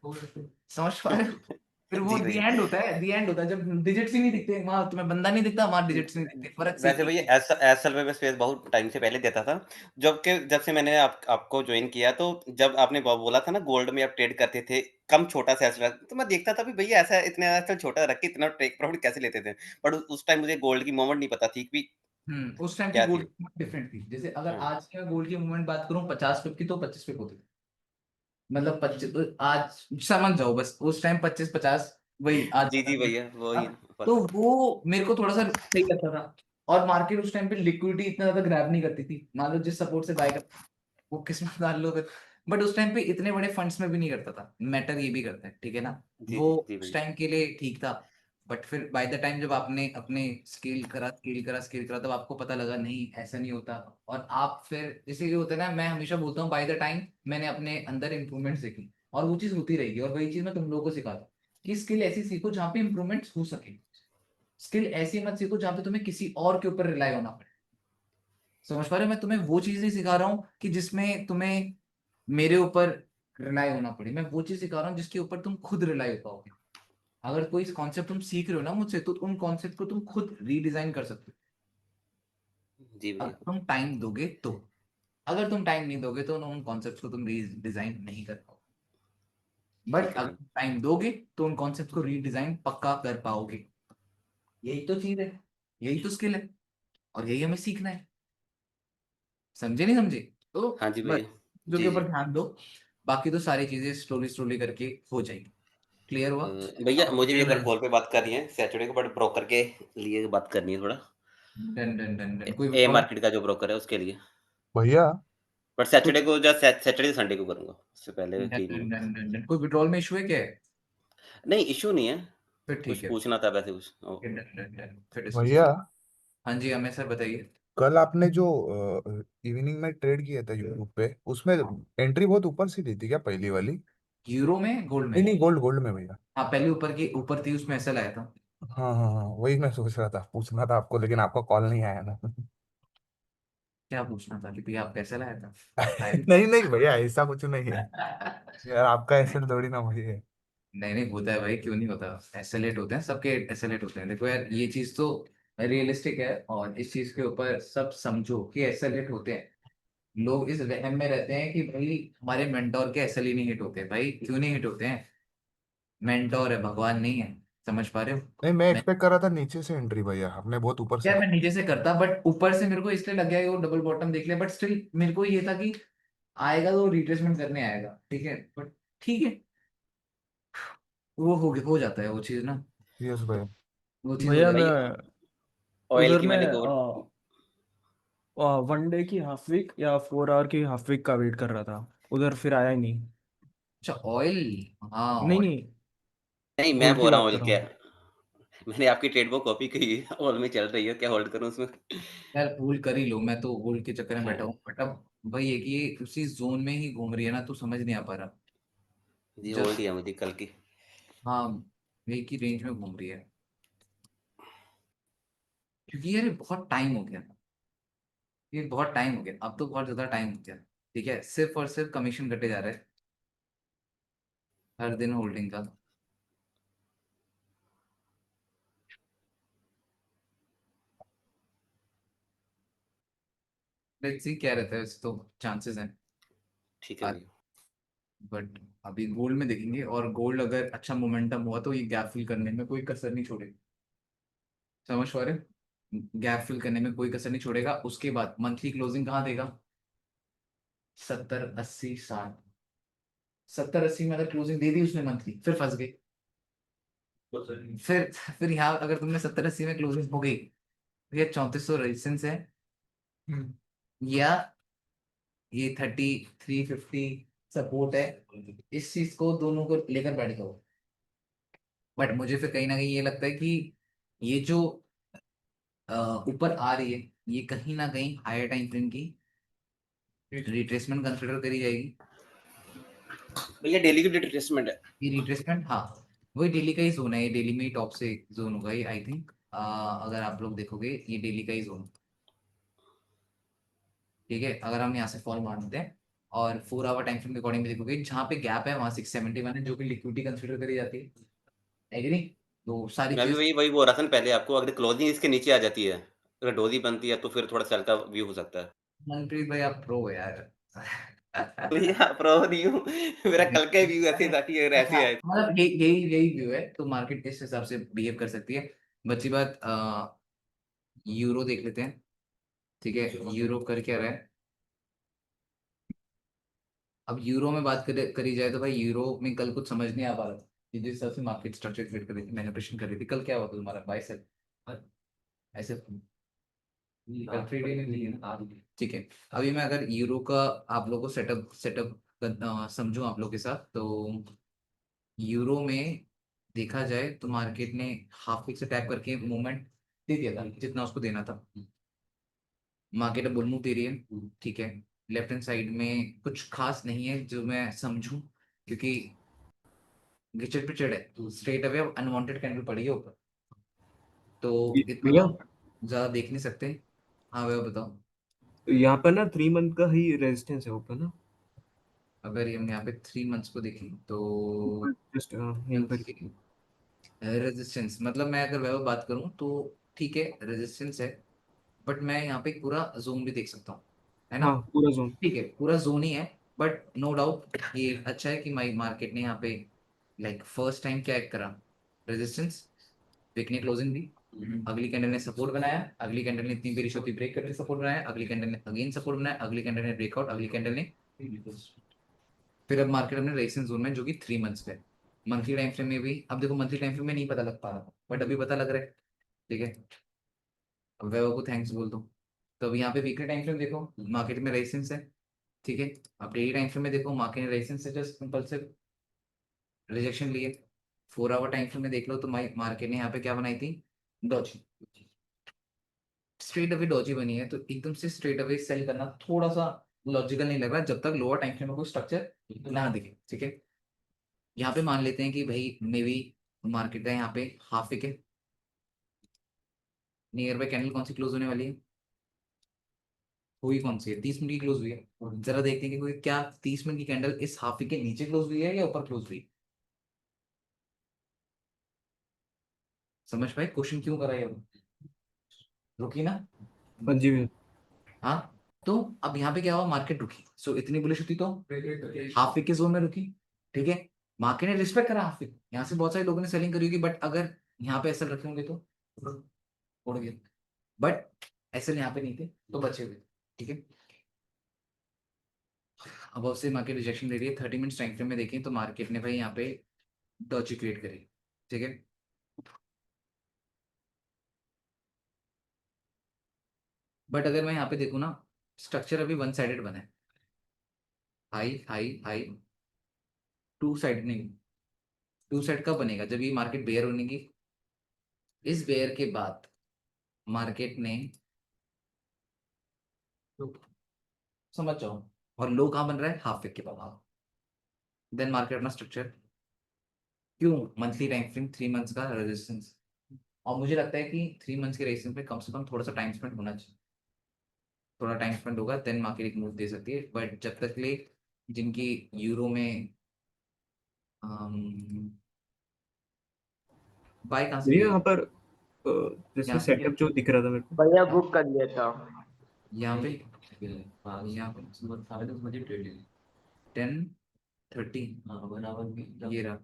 समझ पा रहे हो। फिर वो जी दी भैया। एंड होता है, दी एंड होता है जब डिजिट्स ही नहीं दिखते, वहां तुम्हें बंदा नहीं दिखता, वहां डिजिट्स नहीं दिखते, फर्क वैसे सिर्फ भैया एक ही। एसएल में मैं स्पेस बहुत टाइम से पहले देता था। जब से मैंने आपको ज्वाइन किया, तो जब आपने बोला था ना गोल्ड में आप ट्रेड करते थे, कम छोटा सा एसएल, तो मैं देखता था भी भैया ऐसा इतना एसएल छोटा रख के इतना टेक प्रॉफिट कैसे लेते थे। बट उस टाइम मुझे गोल्ड की मूवमेंट नहीं पता थी कि उस टाइम की क्या थी। गोल्ड की डिफरेंट थी। जैसे अगर हाँ। आज की मैं गोल्ड की मूवमेंट बात करूं 50 पिप की, तो 25 पिप होती थी। मतलब 25, आज समझ जाओ बस, उस टाइम 25-50, वही आज जी जी 50 भैया, वही था। तो फर्क। वो मेरे को थोड़ा सा सही लगता था। और मार्केट उस टाइम पे लिक्विडिटी इतना ज्यादा ग्रैब नहीं करती थी, मान लो जिस सपोर्ट से बाय कर, वो किस्मत डाल लो फिर। बट उस टाइम पे इतने बड़े फंड्स में भी नहीं करता था मैटर, ये भी करता है, ठीक है ना। जी वो जी जी उस भैया। टाइम के लिए ठीक था। बट फिर बाय द टाइम जब आपने अपने स्केल करा, तब आपको पता लगा नहीं ऐसा नहीं होता। और आप फिर जैसे ये होता है ना, मैं हमेशा बोलता हूँ बाय द टाइम मैंने अपने अंदर इंप्रूवमेंट्स देखी, और वो चीज होती रहेगी। और वही चीज मैं तुम लोगों को सिखाता हूँ कि स्किल ऐसी सीखो जहाँ पे इंप्रूवमेंट्स हो सके, स्किल ऐसी मत सीखो जहाँ पे तुम्हें किसी और के ऊपर रिलाई होना पड़े। समझ पा रहे हो? मैं तुम्हें वो चीज नहीं सिखा रहा हूँ कि जिसमें तुम्हें मेरे ऊपर रिलाई होना पड़े, मैं वो चीज सिखा रहा हूँ जिसके ऊपर तुम खुद रिलाई हो पाओगे। अगर कोई कॉन्सेप्ट तुम सीख रहे हो ना मुझसे, तो उन कॉन्सेप्ट को तुम खुद रीडिजाइन कर सकते जी हो, भैया। अगर तुम टाइम दोगे तो। अगर तुम टाइम नहीं दोगे तो उन कॉन्सेप्ट को तुम रीडिजाइन नहीं कर पाओगे। बट ठीक है अगर भैया। तुम टाइम दोगे तो उन कॉन्सेप्ट को रीडिजाइन पक्का कर पाओगे। यही तो चीज है, यही तो स्किल है, और यही हमें सीखना है। समझे नहीं समझे? तो हाँ जी बस भैया। जो के जी, ऊपर जी। ध्यान दो, बाकी तो सारी चीजें स्लोली स्लोली करके हो जाएगी। क्लियर हुआ? भैया मुझे भी एक और कॉल पे बात करनी है सैटरडे को, बट ब्रोकर के लिए बात करनी है थोड़ा। डन डन डन डन, कोई ए विड्रॉल? मार्केट का जो ब्रोकर है उसके लिए। भैया बट सैटरडे को, जस्ट सैटरडे संडे को करूँगा, उससे पहले डन फ्री नहीं डन हूँ। डन डन डन, कोई विड्रॉल में इशू है क्या है? नहीं, इश्यू नहीं है, फिर कुछ ठीक है। पूछना था वैसे कुछ। डन डन डन, फिर डिस्कस भैया कर। हाँ जी हमें सर बताइए। कल आपने जो इवनिंग में ट्रेड किया था यूट्यूब पे, उसमें एंट्री बहुत ऊपर से दी थी क्या, पहली वाली? यूरो में, गोल्ड नहीं में? नहीं, गोल्ड गोल्ड में भैया। हाँ पहले ऊपर की ऊपर थी, उसमें ऐसा लाया था। हाँ हाँ हाँ, वही मैं सोच रहा था, पूछना था आपको, लेकिन आपका कॉल नहीं आया ना। क्या पूछना था कि भैया आप कैसे लाया था? आया नहीं नहीं भैया, ऐसा कुछ नहीं है था? यार, आपका एसेट थोड़ी ना वही है। नहीं नहीं होता है भाई, क्यों नहीं होता? एसएलएट होते हैं, सबके एसएलएट होते हैं। देखो यार, ये चीज तो रियलिस्टिक है, और इस चीज के ऊपर सब समझो कि एसएलएट होते हैं। लोग इस वहम में रहते हैं कि भाई हमारे मेंटोर के एसएलई नहीं हिट होते। भाई क्यों नहीं हिट होते हैं? मेंटोर है, भगवान नहीं है। समझ पा रहे हो? नहीं, मैं मैं, एक्सपेक्ट कर रहा था नीचे से एंट्री, भैया आपने बहुत ऊपर से यार की। मैं नीचे से करता, बट ऊपर से मेरे को इसलिए लग गया कि वो डबल बॉटम देख लिया, बट स्टिल मेरे को ये था कि आएगा तो रिट्रेसमेंट करने आएगा, ठीक है, बट ठीक है, वो हो जाता है वो चीज ना, यस भैया। वो चीज हो भैया जाती मैं भैया ऑयल उधर की में मैंने गोल्ड। 1 डे की हाफ वीक या 4 आवर की हाफ वीक का वेट कर रहा था, उधर फिर आया ही नहीं। है। अच्छा ऑयल। हाँ नहीं ऑयल। नहीं, नहीं, मैं गोल्ड की बोल रहा बात हूँ कर ऑयल रहा क्या, हूँ। मैंने आपकी ट्रेड बुक कॉपी की है, ऑयल में चल रही है, क्या होल्ड करूँ उसमें? यार होल्ड कर ही लो, मैं तो होल्ड के चक्कर में बैठा हाँ हूँ, बट अब भाई ये कि ये उसी जोन में ही घूम रही है ना, तो समझ नहीं आ पा रहा। जी, होल्ड जस्ट, ही है मुझे कल की। हाँ, एक ही रेंज में घूम रही है, क्योंकि यार ये बहुत टाइम हो गया। ये बहुत टाइम हो गया, अब तो बहुत ज्यादा टाइम हो गया। ठीक है, सिर्फ और सिर्फ कमीशन कटे जा रहे हैं हर दिन होल्डिंग का। लेट्स सी क्या रहता है, वैसे तो चांसेस हैं, ठीक है भैया। बट अभी गोल्ड में देखेंगे, और गोल्ड अगर अच्छा मोमेंटम हुआ तो ये गैप फिल करने में कोई कसर नहीं छोड़ेगा। समझ पा रहे हो? गैप फिल करने में कोई कसर नहीं छोड़ेगा। उसके बाद मंथली क्लोजिंग कहाँ देगा? 70 80 60। 70 80 में अगर क्लोजिंग दे दी उसने मंथली, फिर फंस गई। फिर यहाँ अगर तुमने 70 80 में क्लोजिंग हो गई, तो ये 3400 रेजिस्टेंस है, या ये 3350 सपोर्ट है। इस चीज को दोनों को लेकर बैठ जाओ। बट मुझे फिर कहीं ना कहीं ये लगता है कि ये जो ऊपर आ रही है, ये कहीं ना कहीं हायर टाइम फ्रेम की रिट्रेसमेंट कंसिडर करी जाएगी। भैया डेली की रिट्रेसमेंट है। ये रिट्रेसमेंट, हाँ, वही डेली का ही जोन है। ये डेली में ही टॉप से जोन होगा ये, आई थिंक। अगर आप लोग देखोगे ये डेली का ही जोन। ठीक है, अगर हम यहाँ से फॉल मारते हैं और 4 आवर टाइम फ्रेम के अकॉर्डिंग देखोगे, जहाँ पे गैप है वहाँ 671 है, जो कि लिक्विडिटी कंसिडर करी जाती है कि नहीं? तो सारी मैं भी चीज। वही वही बोल रहा था ना पहले आपको, अगर क्लोजिंग इसके नीचे आ जाती है, अगर डोजी बनती है, तो फिर थोड़ा सेल का व्यू हो सकता है। मनप्रीत भाई आप प्रो हो यार। भैया प्रो नहीं हूँ, मेरा कल का व्यू ऐसे था कि अगर अच्छा, ऐसे आए। मतलब यही यही यही व्यू है, तो मार्केट इस हिसाब से बिहेव कर सकती है। बच्ची बात, यूरो देख लेते हैं। ठीक है, यूरो कर क्या रहा है? अब यूरो में बात करी जाए तो भाई यूरो में कल कुछ समझ नहीं आ पा रहा था। जिस हिसाब से मार्केट स्ट्रक्चर क्रिएट कर रही थी, मैनिपुलेशन कर रही थी, कल क्या हुआ था तुम्हारा बाय सेल? ऐसे कल फ्री डे नहीं है ना? ठीक है, अभी मैं अगर यूरो का आप लोगों को सेटअप सेटअप समझूं आप लोग के साथ, तो यूरो में देखा जाए तो मार्केट ने हाफ पिक से टैप करके मूवमेंट दे दिया था जितना उसको देना था। मार्केट अब बुल मूव दे रही है, ठीक है। लेफ्ट हैंड साइड में कुछ खास नहीं है जो मैं समझूं, क्योंकि गिचड़ पिचड़ है, स्ट्रेट अवे अब अनवांटेड कैंडल पड़ी है ऊपर, तो भैया इतना ज्यादा देख नहीं सकते। हाँ भैया बताओ। यहाँ पर ना 3 मंथ का ही रेजिस्टेंस है ऊपर ना, अगर हम यहाँ पे 3 मंथ्स को देखें तो जस्ट यहीं पर ही। रेजिस्टेंस मतलब मैं अगर वह बात करूं तो ठीक है रेजिस्टेंस है, बट मैं यहाँ पे पूरा जोन भी देख सकता हूँ, है ना। हाँ पूरा जोन। ठीक है पूरा जोन ही है, बट नो डाउट ये अच्छा है कि माई मार्केट ने यहाँ पे लाइक फर्स्ट टाइम क्या करा, रेजिस्टेंस, वीक ने क्लोजिंग दी, अगली कैंडल ने सपोर्ट बनाया, अगली कैंडल ने इतनी बेरिश होती ब्रेक करके सपोर्ट बनाया, अगली कैंडल ने अगेन सपोर्ट बनाया, अगली कैंडल ने ब्रेकआउट, अगली कैंडल ने, फिर अब मार्केट अपने रेजिस्टेंस जोन में जो कि 3 मंथ्स पे, मंथली टाइम फ्रेम में भी अब देखो मंथली टाइम फ्रेम में नहीं पता लग पा रहा बट अभी पता लग रहा है, ठीक है। अब वैभव को थैंक्स बोल दो। तो अब यहाँ पे वीकली टाइम फ्रेम देखो मार्केट में रेजिस्टेंस है, ठीक है। अब डेली टाइम फ्रेम में देखो मार्केट ने रेजिस्टेंस से जस्ट सिंपल रिजेक्शन लिए। 4 आवर टाइम फ्रेम में देख लो तो मार्केट ने यहाँ पे क्या बनाई थी, डॉजी, स्ट्रेट अवे डॉजी बनी है, तो एकदम से स्ट्रेट अवे सेल करना थोड़ा सा लॉजिकल नहीं लग रहा जब तक लोअर टाइम फ्रेम में कोई स्ट्रक्चर ना दिखे, ठीक है। यहाँ पे मान लेते हैं कि भाई मे बी मार्केट का यहाँ पे हाफ विक है, नियर बाय कैंडल कौन सी क्लोज होने वाली है, हुई कौन सी है, 30 मिनट की क्लोज हुई है, जरा देखते हैं कि कोई क्या 30 मिनट की कैंडल इस हाफ विक के नीचे क्लोज हुई है या ऊपर क्लोज हुई है। समझ पाए क्वेश्चन क्यों करा है अब? रुकी ना। हाँ जी भैया। हाँ, तो अब यहाँ पे क्या हुआ, मार्केट रुकी, सो इतनी बुलिश होती तो हाफ वीक के जोन में रुकी, ठीक है। मार्केट ने रिस्पेक्ट करा हाफ वीक, यहाँ से बहुत सारे लोगों ने सेलिंग करी होगी, बट अगर यहाँ पे एसएल रखे होंगे तो उड़ गए, बट एसएल यहाँ पे नहीं थे तो बचे हुए, ठीक है। अब उससे मार्केट रिजेक्शन दे रही है, 30 मिनट्स टाइम फ्रेम में देखें तो मार्केट ने भाई यहाँ पे डॉजी क्रिएट करी, ठीक है। बट अगर मैं यहाँ पे देखूँ ना, स्ट्रक्चर अभी वन साइडेड बना है, high high high, two side नहीं, टू साइड कब बनेगा, जब ये मार्केट बेयर होने की, इस बेयर के बाद मार्केट ने, समझ जाओ, और लो कहाँ बन रहा है, हाफ वीक के बाद, देन मार्केट अपना स्ट्रक्चर, क्यों, मंथली टाइम फ्रेम 3 मंथ्स का रेजिस्टेंस, और मुझे लगता है कि 3 मंथ्स के रेजिस्टेंस पे कम से कम थोड़ा सा टाइम स्पेंड होना चाहिए, थोड़ा टाइम स्पेंड होगा देन मार्केट एक मूव दे सकती है, बट जब तक ले जिनकी यूरो में बाय कहाँ से भैया किया, यहाँ पर जैसे यहाँ से किया, सेटअप जो दिख रहा था मेरे को। भैया बुक कर लिया था। यहाँ पे, यहाँ पे सुबह 10:30 बजे ट्रेड है, 10:30, ये रहा,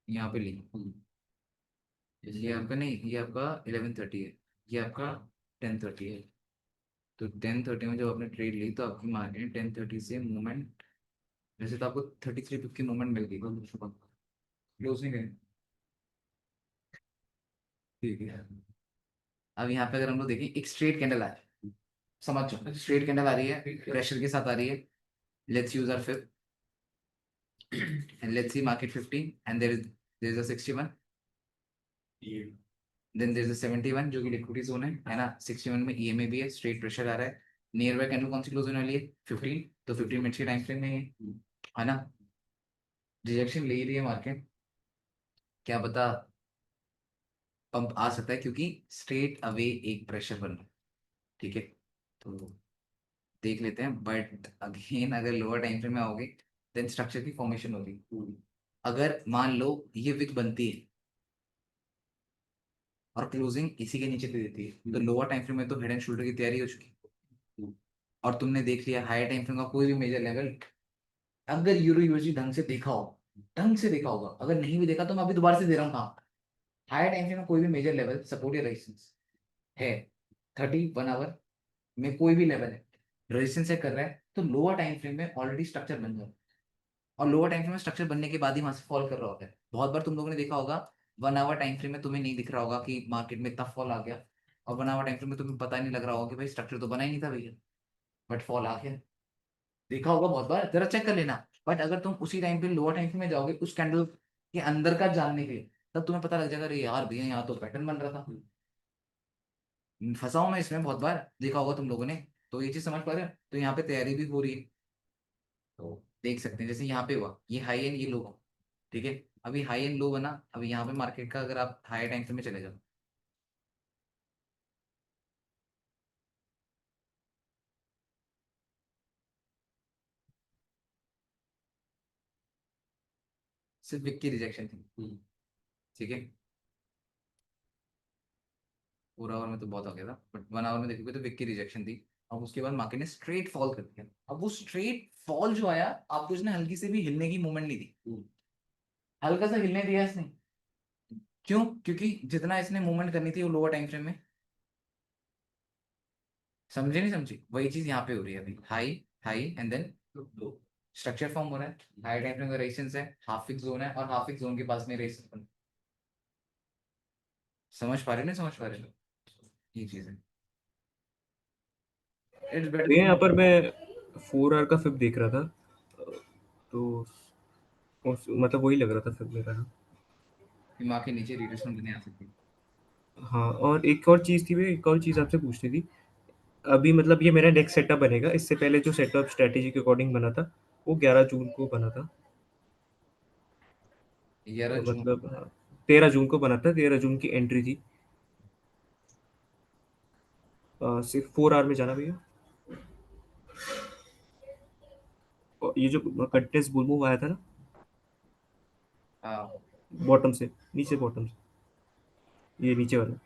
यहाँ पे ली, ये आपका नहीं, ये आपका 11:30 है, ये आपका 10:30 है, तो 10:30 में जब आपने ट्रेड ली तो आपकी मार्केट 10:30 से मूवमेंट, वैसे तो आपको 33 पिप की मूवमेंट मिल गई क्लोज नहीं गए, ठीक है। अब यहाँ पे अगर हम लोग देखें एक स्ट्रेट कैंडल आ रही है, समझ जाओ स्ट्रेट कैंडल आ रही है, प्रेशर के साथ आ रही है, let's use our fib and let's see market 50 and there is a 61, then there is a 71 जो कि लिक्विडिटी जोन है ना, 61 में ईएमए भी है, स्ट्रेट प्रेशर आ रहा है, नियर बाय कैंडल कौन सी क्लोज होने वाली है, 15, तो 15 मिनट्स के टाइम फ्रेम में है ना, रिजेक्शन ले रही है मार्केट, क्या पता पंप आ सकता है क्योंकि स्ट्रेट अवे एक प्रेशर बन रहा है, ठीक है। तो देख लेते हैं, बट अगेन अगर लोअर टाइम फ्रेम में आओगे देन स्ट्रक्चर की फॉर्मेशन होगी, अगर मान लो ये विक बनती है और क्लोजिंग इसी के नीचे दे देती है तो लोअर टाइम फ्रेम में तो हेड एंड शोल्डर की तैयारी हो चुकी है, और तुमने देख लिया हायर टाइम फ्रेम का कोई भी मेजर लेवल, अगर यूरो यूएसडी ढंग से देखा होगा, अगर नहीं भी देखा तो मैं अभी दोबारा से दे रहा हूँ कहाँ, हायर टाइम फ्रेम में कोई भी मेजर लेवल सपोर्ट या रेजिस्टेंस है, 31 आवर में कोई भी लेवल है, रेजिस्टेंस से कर रहा है तो लोअर टाइम फ्रेम में ऑलरेडी स्ट्रक्चर बन जाए, और लोअर टाइम फ्रेम में स्ट्रक्चर बनने के बाद ही वहां से फॉल कर रहा होता है, बहुत बार तुम लोगों ने देखा होगा 1 आवर टाइम फ्रेम में तुम्हें नहीं दिख रहा होगा कि मार्केट में इतना फॉल आ गया, और 1 आवर टाइम फ्रेम में तुम्हें पता ही नहीं लग रहा होगा कि भाई स्ट्रक्चर तो बना ही नहीं था भैया, बट फॉल आ गया, देखा होगा बहुत बार, जरा चेक कर लेना। बट अगर तुम उसी टाइम पे लोअर टाइम फ्रेम में जाओगे उस कैंडल के अंदर का जानने के लिए, तब तुम्हें पता लग जाएगा अरे यार भैया यहाँ तो पैटर्न बन रहा था, फंसा हूं मैं इसमें, बहुत बार देखा होगा तुम लोगों ने, तो ये चीज समझ पा रहे हो, तो यहाँ पे तैयारी भी हो रही है, तो देख सकते हैं जैसे यहाँ पे हुआ ये हाई एंड ये लो, ठीक है। अभी हाई एंड लो बना, अभी यहाँ पे मार्केट का अगर आप हाई टाइम फ्रेम में चले जाओ, सिर्फ विक की रिजेक्शन थी, ठीक है। 4 आवर में तो बहुत हो गया था, बट 1 आवर में देखोगे तो विक की रिजेक्शन थी। अब उसके बाद मार्केट ने स्ट्रेट फॉल कर दिया। अब वो स्ट्रेट फॉल जो आया, आपको इसने हल्की से भी हिलने की मूवमेंट नहीं दी, हल्का सा हिलने दिया इसने। क्यों? क्योंकि जितना इसने मूवमेंट करनी थी वो लोअर टाइम फ्रेम में, समझे नहीं समझे? वही चीज यहाँ पे हो रही है अभी, high high and then low, structure form हो रहा है। हाई टाइम फ्रेम का रेजिस्टेंस है, हाफ फिक्स जोन है, और हाफ फिक्स जोन के पास में रेजिस्टेंस। समझ पा रहे हो? नहीं समझ पा रहे हो? ये चीज है। इट्स बेटर ये यहाँ टू पर मैं 4 आवर का फिब देख रहा था, तो मतलब वही लग रहा था फिब मेरा ना। दिमाग के नीचे रिट्रेसमेंट नहीं आ सकती। हाँ, और एक और चीज़ थी, मैं एक और चीज़ आपसे पूछनी थी। अभी मतलब ये मेरा नेक्स्ट सेटअप बनेगा, इससे पहले जो सेटअप स्ट्रेटेजी के अकॉर्डिंग बना था वो 11 जून को बना था। 11 जून? मतलब हाँ, 13 जून को बना था, 13 जून की एंट्री थी। सिर्फ 4 आवर में जाना भैया। और ये जो कंटिन्यूस बुल मूव आया था ना, हाँ, बॉटम से नीचे, बॉटम से ये नीचे वाला।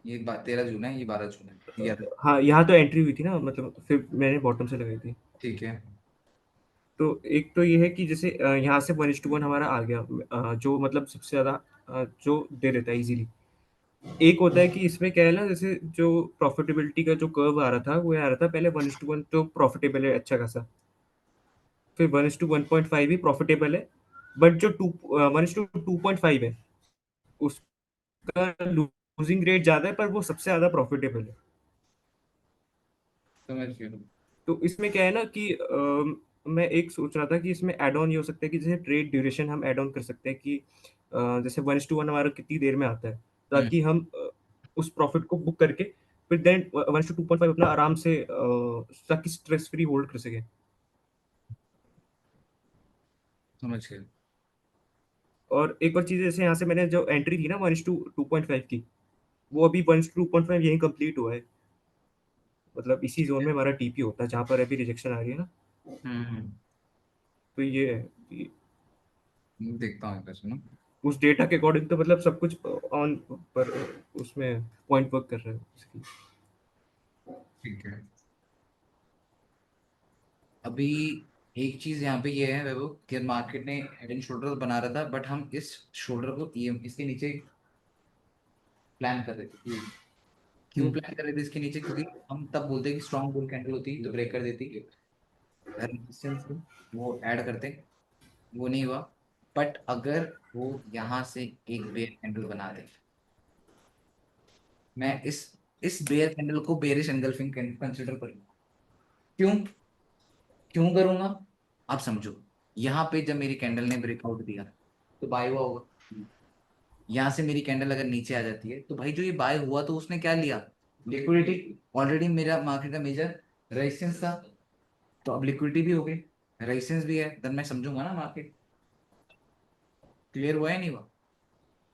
ये 13 जून है, ये 12 जून है, दिया था। हाँ, यहाँ तो एंट्री हुई थी ना, मतलब फिर मैंने बॉटम से लगाई थी। ठीक है। तो एक तो ये है कि जैसे यहाँ से 1:1 हमारा आ गया, जो मतलब सबसे ज़्यादा जो दे देता है इजीली। एक होता है कि इसमें क्या है ना, जैसे जो प्रॉफिटेबिलिटी का जो कर्व आ रहा था वो आ रहा था पहले 1:1 तो प्रॉफिटेबल है अच्छा खासा, फिर 1:1.5 ही प्रॉफिटेबल है, बट जो 1:2.5 है उसका लूजिंग रेट ज़्यादा है, पर वो सबसे ज़्यादा प्रॉफिटेबल है। समझ गया। तो इसमें क्या है ना कि मैं एक सोच रहा था कि इसमें ऐड ऑन ये हो सकता है कि जैसे ट्रेड ड्यूरेशन हम ऐड ऑन कर सकते हैं कि जैसे 1:1 हमारा कितनी देर में आता है, हम्म, ताकि हम उस प्रॉफिट को बुक करके फिर देन 1:2.5 अपना आराम से ताकि स्ट्रेस फ्री होल्ड कर सके। समझ गया। और एक और चीज़ जैसे यहाँ से मैंने जो एंट्री थी ना 1:2.5 की, वो अभी 1:2.5 यही कंप्लीट हुआ है। मतलब इसी जोन में हमारा टीपी होता है जहाँ पर अभी रिजेक्शन आ रही है ना। हम्म, तो ये है कि देखता हूँ एक बार, सुनो। उस डेटा के अकॉर्डिंग तो मतलब सब कुछ ऑन पर उसमें पॉइंट वर्क कर रहा है उसकी। ठीक है। अभी एक चीज यहाँ पे ये है वैभव कि मार्केट ने हेड एंड शोल्डर बना रहा था, बट हम इस शोल्डर को ईएम इसके नीचे प्लान कर रहे थे। क्यों हम्म। प्लान कर रहे थे इसके नीचे? क्योंकि हम तब बोलते कि स्ट्रॉन्ग बुल कैंडल होती तो ब्रेक कर देती, रेजिस्टेंस को वो ऐड करते, वो नहीं हुआ। बट अगर वो यहाँ से एक बेयर कैंडल बना दे, मैं इस बेयर कैंडल को बेरिश एंगल्फिंग कंसिडर करूंगा। क्यों? क्यों करूंगा? आप समझो। यहाँ पे जब मेरी कैंडल ने ब्रेकआउट दिया तो बाय हुआ होगा। यहाँ से मेरी कैंडल अगर नीचे आ जाती है तो भाई जो ये बाय हुआ तो उसने क्या लिया? लिक्विडिटी। ऑलरेडी मेरा मार्केट का मेजर रेजिस्टेंस था, तो अब लिक्विडिटी भी हो गई, रेजिस्टेंस भी है, देन मैं समझूंगा ना मार्केट। क्लियर हुआ है नहीं हुआ?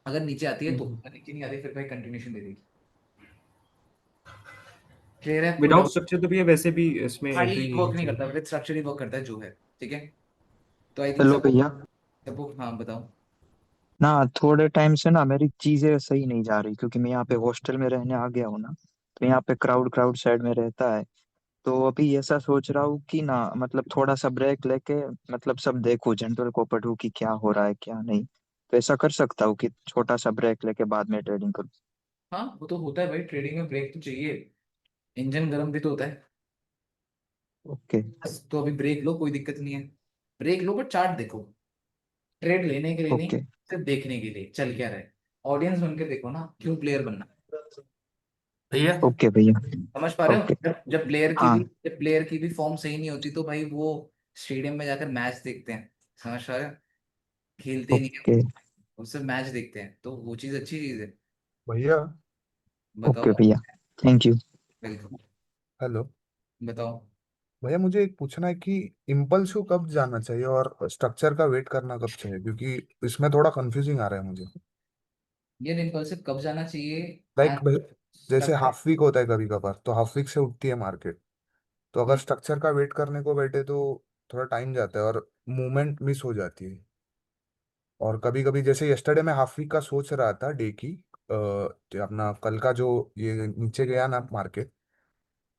अगर नीचे आती है तो, अगर नीचे नहीं आती फिर भाई कंटिन्यूशन दे देगी। क्लियर है? कोई विदाउट डाउट? स्ट्रक्चर तो भैया वैसे भी इसमें भाई एंट्री नहीं वर्क लेनी नहीं चाहिए। करता, विद स्ट्रक्चर ही वर्क करता है जो है। ठीक है। तो आई थिंक हेलो सब भैया। सब हाँ बताओ। ना थोड़े टाइम से ना मेरी चीजें सही नहीं जा रही, क्योंकि मैं यहाँ पे हॉस्टल में रहने आ गया हूँ ना। तो यहाँ पे क्राउड क्राउड साइड में रहता है। तो अभी ऐसा सोच रहा हूँ कि ना मतलब थोड़ा सा ब्रेक लेके मतलब सब देखूँ, जनरल को पढूं कि क्या हो रहा है क्या नहीं। तो ऐसा कर सकता हूँ कि छोटा सा ब्रेक लेके बाद में ट्रेडिंग करूँ। हाँ वो तो होता है भाई, ट्रेडिंग में ब्रेक तो चाहिए, इंजन गर्म भी तो होता है। ओके। बस तो अभी ब्रेक लो, कोई दिक्कत नहीं है। ब्रेक लो, पर चार्ट देखो। ट्रेड लेने के लिए नहीं, ओके। सिर्फ देखने के लिए चल क्या रहा है। ऑडियंस बन के देखो ना, क्यों प्लेयर बनना भैया। ओके भैया। समझ पा रहे हो? ओके। हाँ। जब प्लेयर की भी फॉर्म सही नहीं होती तो भाई वो स्टेडियम में जाकर मैच देखते हैं। समझ पा रहे हो? खेलते नहीं है, ओके। वो सिर्फ मैच देखते हैं, तो वो चीज अच्छी चीज है। भैया। ओके बताओ। भैया। Thank you. वेलकम। हेलो। बताओ। भैया मुझे एक पूछना है कि इम्पल्स को कब जाना चाहिए और स्ट्रक्चर का वेट करना कब चाहिए, क्योंकि इसमें थोड़ा कंफ्यूजिंग आ रहा है मुझे। ये इम्पल्सिव कब जाना चाहिए? लाइक एंड जैसे हाफ वीक होता है कभी कभार, तो हाफ वीक से उठती है मार्केट। तो अगर स्ट्रक्चर का वेट करने को बैठे तो थोड़ा टाइम जाता है और मूवमेंट मिस हो जाती है। और कभी कभी जैसे यस्टरडे मैं हाफ वीक का सोच रहा था डे की, जो अपना कल का जो ये नीचे गया ना मार्केट,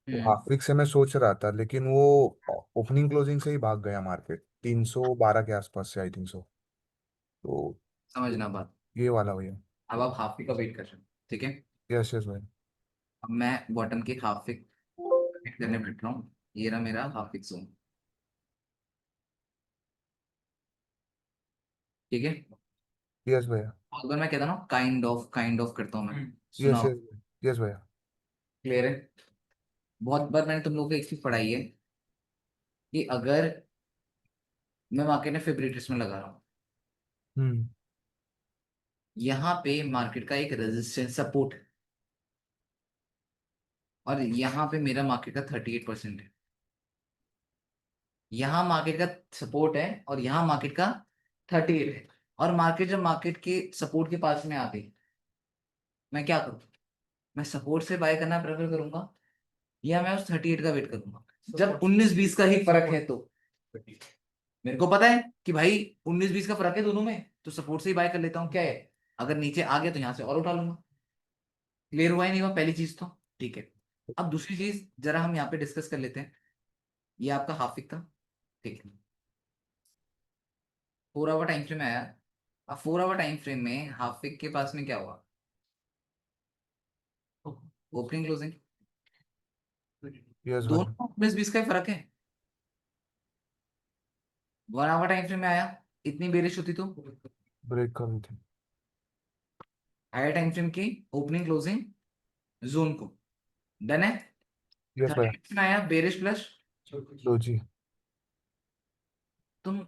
तो हाफ वीक से मैं सोच रहा था, लेकिन वो ओपनिंग क्लोजिंग से ही भाग गया मार्केट 312 के आसपास से, आई थिंक सो। तो समझना बात। ये वाला भैया। अब आप हाफ वीक का वेट कर रहे हो, ठीक है। यस यस भाई। अब मैं बॉटम की हाफ वीक वेट करने बैठ रहा हूँ। ये रहा मेरा हाफ वीक जोन, ठीक है। यस भैया। बहुत बार मैं कहता हूँ काइंड ऑफ करता हूँ मैं, यस सुनाओ। यस। यस भैया। क्लियर है। बहुत बार मैंने तुम लोगों को एक चीज पढ़ाई है कि अगर मैं मार्केट में फेब्रिटिस में लगा रहा हूँ, हम्म। यहाँ पे मार्केट का एक रेजिस्टेंस सपोर्ट है, और यहाँ पे मेरा मार्केट का 38% है। यहाँ मार्केट का सपोर्ट है और यहाँ मार्केट का 38 है। और मार्केट जब मार्केट के सपोर्ट के पास में आ गई, मैं क्या करूँ? मैं सपोर्ट से बाय करना प्रेफर करूंगा, या मैं उस 38 का वेट करूंगा जब 19-20 का ही फर्क है। तो मेरे को पता है कि भाई 19-20 का फर्क है दोनों में, तो सपोर्ट से ही बाय कर लेता हूँ। क्या है, अगर नीचे आ गया तो यहाँ से और उठा लूंगा। क्लियर हुआ ही नहीं हुआ पहली चीज तो, ठीक है। अब दूसरी चीज जरा हम यहाँ पे डिस्कस कर लेते हैं। ये आपका हाफ वीक था, ठीक है। 4 आवर टाइम फ्रेम में आया। अब 4 आवर टाइम फ्रेम में हाफ वीक के पास में क्या हुआ? ओपनिंग क्लोजिंग यस भाई। दोनों 19-20 का ही फर्क है। 1 आवर टाइम फ्रेम में आया, इतनी बेरिश होती तो ब्रेक कर रही थी। हायर टाइम फ्रेम की ओपनिंग क्लोजिंग जोन को, डन है। यस भैया। 30 में आया बेरिश प्लस, लो जी। तुम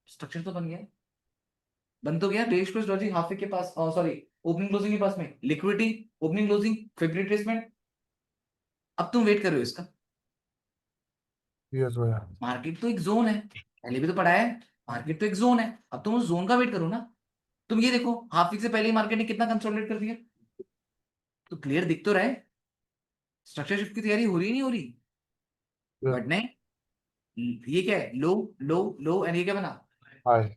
स्ट्रक्चर तो बन गया, बन तो गया। बेरिश प्लस लॉजिक हाफ के पास, सॉरी, ओपनिंग क्लोजिंग के पास में liquidity, opening closing fabric retracement. अब तुम वेट कर रहे हो इसका। यस भैया। मार्केट तो एक जोन है, पहले भी तो पढ़ा है। मार्केट तो एक जोन है, अब तुम उस जोन का वेट करो ना। तुम ये देखो हाफ वीक से पहले ही मार्केट ने कितना कंसोलिडेट कर दिया, तो क्लियर दिख तो रहा है स्ट्रक्चर शिफ्ट की तैयारी हो रही नहीं हो रही। बट नहीं, ये क्या है, लो लो लो, एंड ये क्या बना? हाय।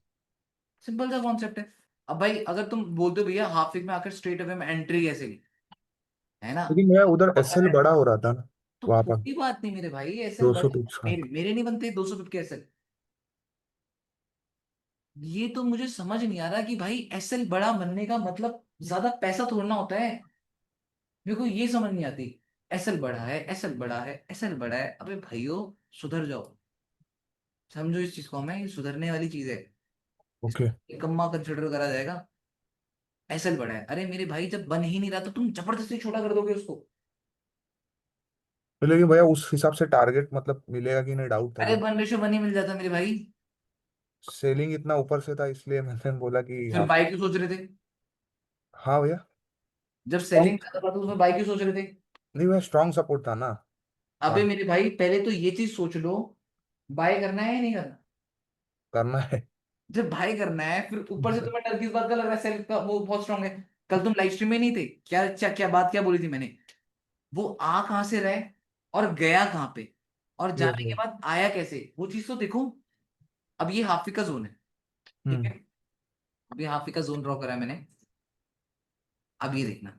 सिंपल सा कॉन्सेप्ट है। अब भाई अगर तुम बोलते हो भैया हाफ वीक में आकर स्ट्रेट अवे में एंट्री कैसे ली, है ना? लेकिन मैं उधर एसएल बड़ा हो रहा था ना, तो वहां पर कोई बात नहीं मेरे भाई, एसएल 200 बड़े पिप्स का। मेरे नहीं बनते 200 के एसएल। ये तो मुझे समझ नहीं आ रहा कि भाई एसएल बड़ा बनने का मतलब ज्यादा पैसा थोड़ना होता है। मेरे को ये समझ नहीं आती। एसएल बड़ा है, एसएल बड़ा है, एसएल बड़ा है, अबे भाइयों सुधर जाओ। समझो इस चीज को, हमें ये सुधरने वाली चीज है। ओके। इसको कम्मा कंसिडर करा जाएगा। एसएल बड़ा है, अरे मेरे भाई जब बन ही नहीं रहा तो तुम जबरदस्ती छोटा कर दोगे उसको। तो लेकिन भैया उस हिसाब से टारगेट मतलब मिलेगा कि नहीं, डाउट था अरे कि वन रेशो वन ही मिल जाता मेरे भाई। सेलिंग इतना ऊपर से था, इसलिए मैंने बोला कि फिर हाफ। बाई क्यों सोच रहे थे? हाँ भैया। जब सेलिंग स्ट्रॉन्ग। था तो उसमें बाई क्यों सोच रहे थे? नहीं भैया, स्ट्रॉन्ग सपोर्ट था ना। अबे हाँ। मेरे भाई पहले तो ये चीज सोच लो, बाय करना है या नहीं करना। करना है। जब बाय करना है फिर ऊपर से तुम्हें डर किस बात का लग रहा है, सेल का वो बहुत स्ट्रांग है। कल तुम लाइव स्ट्रीम में नहीं थे क्या? क्या क्या बात क्या बोली थी मैंने? वो आ कहां से रहे और गया कहां पे, और यस जाने के भैया। बाद आया कैसे, वो चीज तो देखो। अब ये हाफी का जोन है, ठीक हम्म। है। अब ये हाफी का जोन ड्रॉ करा है मैंने। अब ये देखना,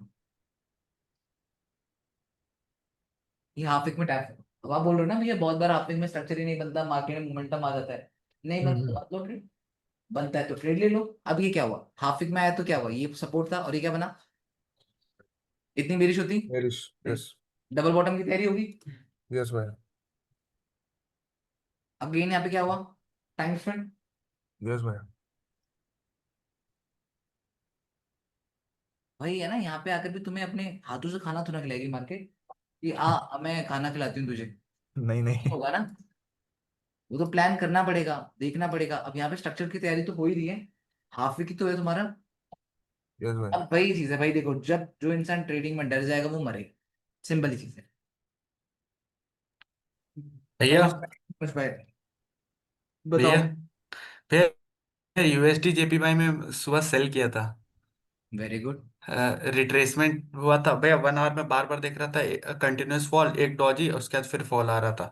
ये हाफ एक में टैप है। अब आप बोल रहे हो ना भैया बहुत बार हाफ एक में स्ट्रक्चर ही नहीं बनता, मार्केट में मोमेंटम आ जाता है। नहीं बनता तो हम्म। मत लो ट्रेड, बनता है तो ट्रेड ले लो। अब ये क्या हुआ, हाफ एक में आया तो क्या हुआ, ये सपोर्ट था और ये क्या बना, इतनी बेरिश होती, मेरिश। यस। डबल बॉटम की तैयारी होगी। यस भैया। अगेन यहाँ पे क्या हुआ, टाइम स्पेंड। यस भैया। वही है ना, यहाँ पे आकर भी तुम्हें अपने हाथों से खाना थोड़ा खिलाएगी मार्केट कि आ मैं खाना खिलाती हूँ तुझे। नहीं नहीं। होगा ना, वो तो प्लान करना पड़ेगा, देखना पड़ेगा। अब यहाँ पे स्ट्रक्चर की तैयारी तो हो ही रही है, हाफ वीक ही तो है तुम्हारा। यस भैया। अब वही चीज है भाई, देखो जब जो इंसान ट्रेडिंग में डर जाएगा वो मरेगा, सिंपल ही चीज है। भैया थैंक यू भाई। भैया बताओ। भैया यूएसडी जेपीवाई में सुबह सेल किया था। Very good. रिट्रेसमेंट हुआ था भैया, 1 आवर में बार बार देख रहा था कंटिन्यूस फॉल, एक डॉजी, उसके बाद फिर फॉल आ रहा था।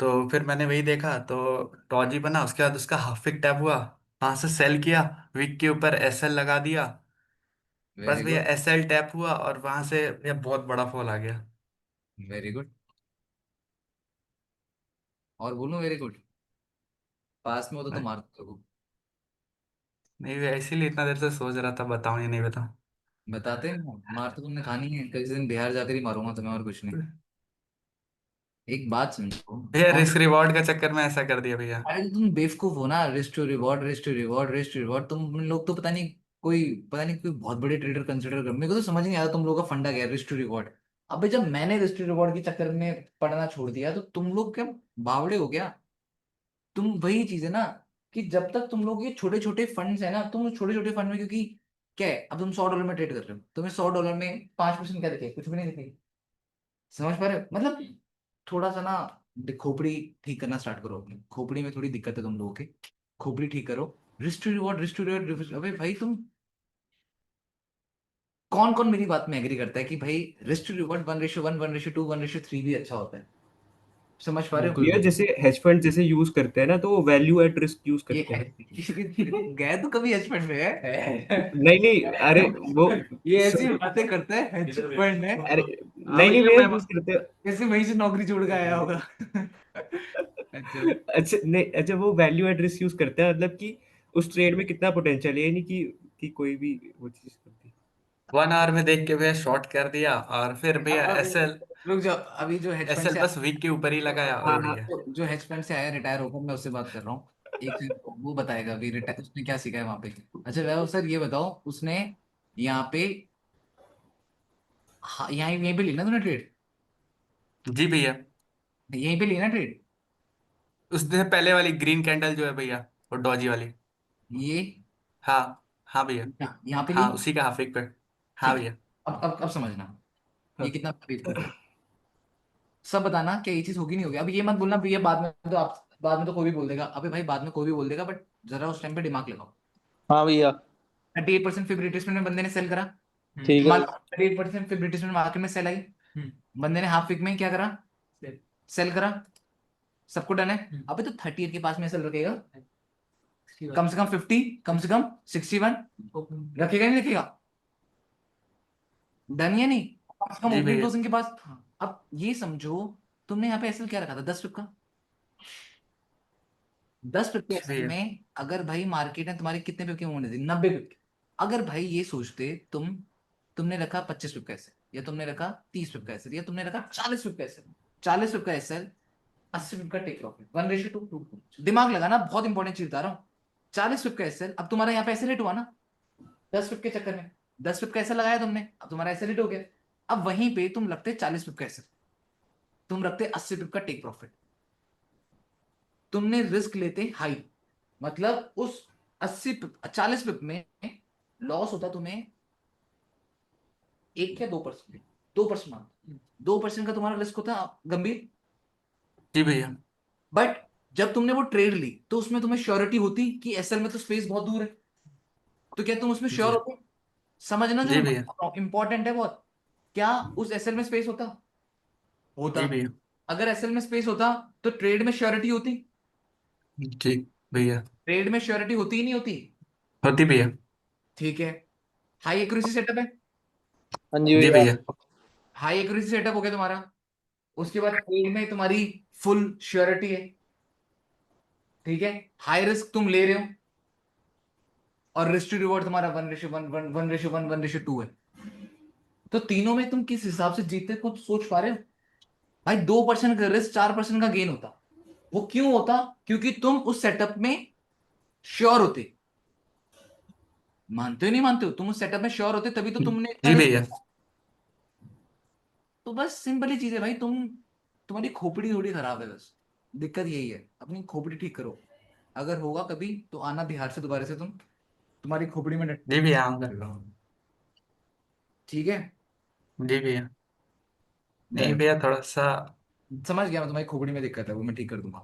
तो फिर मैंने वही देखा, तो डॉजी बना, उसके बाद उसका हाफ पिक टैप हुआ, वहां से सेल किया, वीक के ऊपर एसएल लगा दिया। बस वेरी भैया गुड, एसएल टैप हुआ और वहां से भैया बहुत बड़ा फॉल आ गया। Very good. और बोलूं वेरी गुड? पास में हो तो मार दो। नहीं भैया, इसीलिए इतना देर से सोच रहा था बताऊं या नहीं बताऊं। बताते हैं ना, मार तो तुमने खानी है, किसी दिन बिहार जाकर ही मारूंगा तुम्हें, और कुछ नहीं। एक बात समझो। भैया कौन? रिस्क रिवॉर्ड का चक्कर में ऐसा कर दिया भैया। अरे तुम बेवकूफ हो ना, risk to reward, risk to reward, risk to reward, तुम लोग तो पता नहीं कोई बहुत बड़े ट्रेडर कंसिडर कर, मेरे को तो समझ नहीं आया तुम लोगों का फंडा क्या है रिस्क टू रिवॉर्ड। अबे जब मैंने रिस्क टू रिवॉर्ड के चक्कर में पढ़ना छोड़ दिया तो तुम लोग क्या बावड़े हो गया? तुम वही चीज है ना, कि जब तक तुम लोग ये छोटे छोटे फंड्स है ना, तुम छोटे छोटे फंड में, क्योंकि क्या है, अब तुम $100 में ट्रेड कर रहे हो, तुम्हें $100 में 5% क्या दिखे? कुछ भी नहीं दिखे। समझ पा रहे हो मतलब? थोड़ा सा ना खोपड़ी ठीक करना स्टार्ट करो अपनी, खोपड़ी में थोड़ी दिक्कत है तुम लोगों के, खोपड़ी ठीक करो। Risk to reward, risk to reward, अबे भाई तुम कौन कौन मेरी बात में एग्री करता है कि भाई रिस्ट टू रिवॉर्ड 1:1, 1:2, 1:3 भी अच्छा होता है? समझ पा रहे हो? बिल्कुल ये भैया। जैसे हेज फंड जैसे यूज करते हैं ना, तो वो वैल्यू एट रिस्क यूज ये करते है। हैं। गए तो कभी हेज फंड में है? नहीं नहीं, अरे वो ये ऐसी बातें करता है हेज फंड है। अरे अब नहीं नहीं, ये भैया मैं यूज करते हैं। कैसे वहीं से नौकरी छोड़ के आया होगा? अच्छा। अच्छा नहीं, अच्छा वो वैल्यू एट रिस्क यूज करते हैं, मतलब कि उस ट्रेड में कितना पोटेंशियल है, ये नहीं कि कोई भी वो चीज करती 1 आवर में देख के भैया शॉर्ट कर दिया और फिर भैया एसएल, रुक जाओ, अभी जो हेज फंड एसएल से, बस वीक के ऊपर ही लगाया और हाँ उड़ हाँ, गया। तो जो हेज फंड से आया रिटायर होकर, मैं उससे बात कर रहा हूँ। एक चीज वो बताएगा अभी, रिटायर उसने क्या सीखा है वहां पे। अच्छा वैभव सर ये बताओ, उसने यहाँ पे, हाँ यहाँ यहीं पे ली ना तूने ट्रेड? जी भैया। यहीं पे ली ना ट्रेड? उसने पहले वाली ग्रीन कैंडल जो है भैया, वो डॉजी वाली। ये हाँ हाँ भैया। यहाँ पे ली? हाँ उसी का हाफ वीक पे। हाँ ठीक है। भैया। अब समझना, है। ये कितना बेवकूफ है। सब बताना क्या ये चीज होगी नहीं होगी, अब ये मत बोलना ये बाद में तो आप, बाद में तो कोई भी बोल देगा, अबे भाई बाद में कोई भी बोल देगा, बट जरा उस टाइम पे दिमाग लगाओ। हाँ भैया। 38% फिब रिट्रेसमेंट में बंदे ने सेल करा। ठीक मान है। लो 38% फिब रिट्रेसमेंट मार्केट में सेल आई, बंदे ने हाफ वीक में क्या करा? सेल करा। सबको डन है। अबे तो 38 के पास में सेल रखेगा, कम से कम 50, कम से कम 61 रखेगा, नहीं रखेगा? डन या नहीं? कम से कम जी ओपनिंग भैया। क्लोजिंग के पास। अब ये समझो, तुमने यहाँ पे एसएल क्या रखा था? 10 पिप का। 10 पिप के जी एसएल भैया। में अगर भाई मार्केट ने तुम्हारे कितने पिप की मूवमेंट दी? 90 पिप की। अगर भाई ये सोचते तुमने रखा 25 पिप का एसएल, या तुमने रखा 30 पिप का एसएल, या तुमने रखा 40 पिप का एसएल, 40 पिप का एसएल, 80 पिप का टेक प्रॉफिट, 1:2, दिमाग लगाना, बहुत इंपॉर्टेंट चीज बता रहा हूँ। 40 पिप का एसएल, अब तुम्हारा यहाँ पे एसएल हिट हुआ ना 10 पिप के चक्कर में, 10 पिप का एसएल लगाया तुमने, अब तुम्हारा एसएल हिट हो गया। अब वहीं पे तुम रखते 40 पिप का एसएल, तुम रखते 80 पिप का टेक प्रॉफिट, तुमने रिस्क लेते हाई, मतलब उस 40 पिप में लॉस होता तुम्हें 1 या 2%, 2% मान, 2% का तुम्हारा रिस्क होता गंभीर। जी भैया। बट जब तुमने वो ट्रेड ली तो उसमें तुम्हें श्योरिटी होती कि एसएल में तो स्पेस बहुत दूर है, तो क्या तुम उसमें श्योर जी। होते? समझना जो जी मैं भैया। बता रहा हूं इंपॉर्टेंट है बहुत। क्या उस एसएल में स्पेस होता? होता। जी भैया। अगर एसएल में स्पेस होता तो ट्रेड में श्योरिटी होती? जी भैया। ट्रेड में श्योरिटी होती ही नहीं होती? होती भैया। ठीक है। हाई एक्यूरेसी सेटअप है, हाँ जी जी भैया। भैया। हाई एक्यूरेसी सेटअप हो गया तुम्हारा, उसके बाद ट्रेड में तुम्हारी फुल श्योरिटी है, ठीक है, हाई रिस्क तुम ले रहे हो, और रिस्क टू रिवॉर्ड तुम्हारा 1:1, 1:1, 1:2 है, तो तीनों में तुम किस हिसाब से जीतते कुछ सोच पा रहे हो? भाई 2% का रिस्क, 4% का गेन होता। वो क्यों होता? क्योंकि तुम उस सेटअप में श्योर होते। मानते हो नहीं मानते हो? तुम उस सेटअप में श्योर होते तभी तो तुमने इतना जी रिस्क। भैया। तो बस सिंपल ही चीज है भाई, तुम्हारी खोपड़ी थोड़ी खराब है बस, दिक्कत यही है, अपनी खोपड़ी ठीक करो। अगर होगा कभी तो आना बिहार से दोबारा से, तुम्हारी खोपड़ी में जी भैया आऊंगा। ठीक है? जी भैया। नहीं डन। भैया थोड़ा सा। समझ गया मैं, तुम्हारी खोपड़ी में दिक्कत है, वो मैं ठीक कर दूंगा।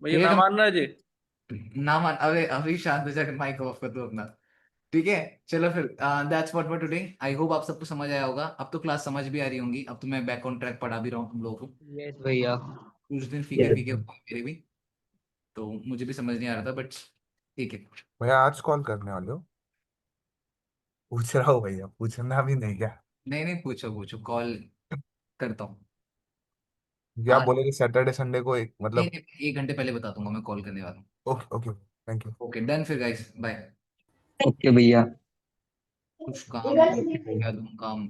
भैया ठीक है ना मानना जी। ना मान, अबे अभी शांत हो जाकर माइक ऑफ कर दो अपना। ठीक है, चलो फिर, that's what for today. I hope आप सबको समझ आया होगा, अब तो क्लास समझ भी आ रही होंगी, अब तो मैं बैक ऑन ट्रैक पढ़ा भी रहा हूँ तुम लोगों को। यस भैया। कुछ दिन फीके फीके मेरे भी, तो मुझे भी समझ नहीं आ रहा था, बट ठीक है। भैया आज कॉल करने वाले हो? पूछ रहा हूँ भैया, पूछना भी नहीं क्या? नहीं नहीं, पूछो पूछो, कॉल करता हूँ। क्या आप आज बोले कि सैटरडे संडे को एक नहीं मतलब? नहीं, 1 घंटे पहले बता दूंगा मैं कॉल करने वाला हूँ। Okay okay, thank you. Okay done फिर गाइस, बाय। ओके भैया। कुछ काम तो क्या दूँ काम?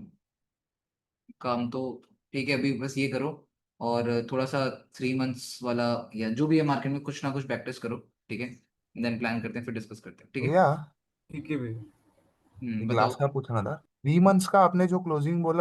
काम तो ठीक है, अभी बस ये करो और थोड़ा सा 3 मंथ्स वाला या जो भी है मार्केट में कुछ ना कुछ प्रैक्टिस करो, ठीक है। देन प्लान करते हैं, फिर डिस्कस करते हैं, ठीक है। भैया ठीक है भैया। एक बताओ। लास्ट का पूछना था, 3 मंथ्स का आपने जो क्लोजिंग बोला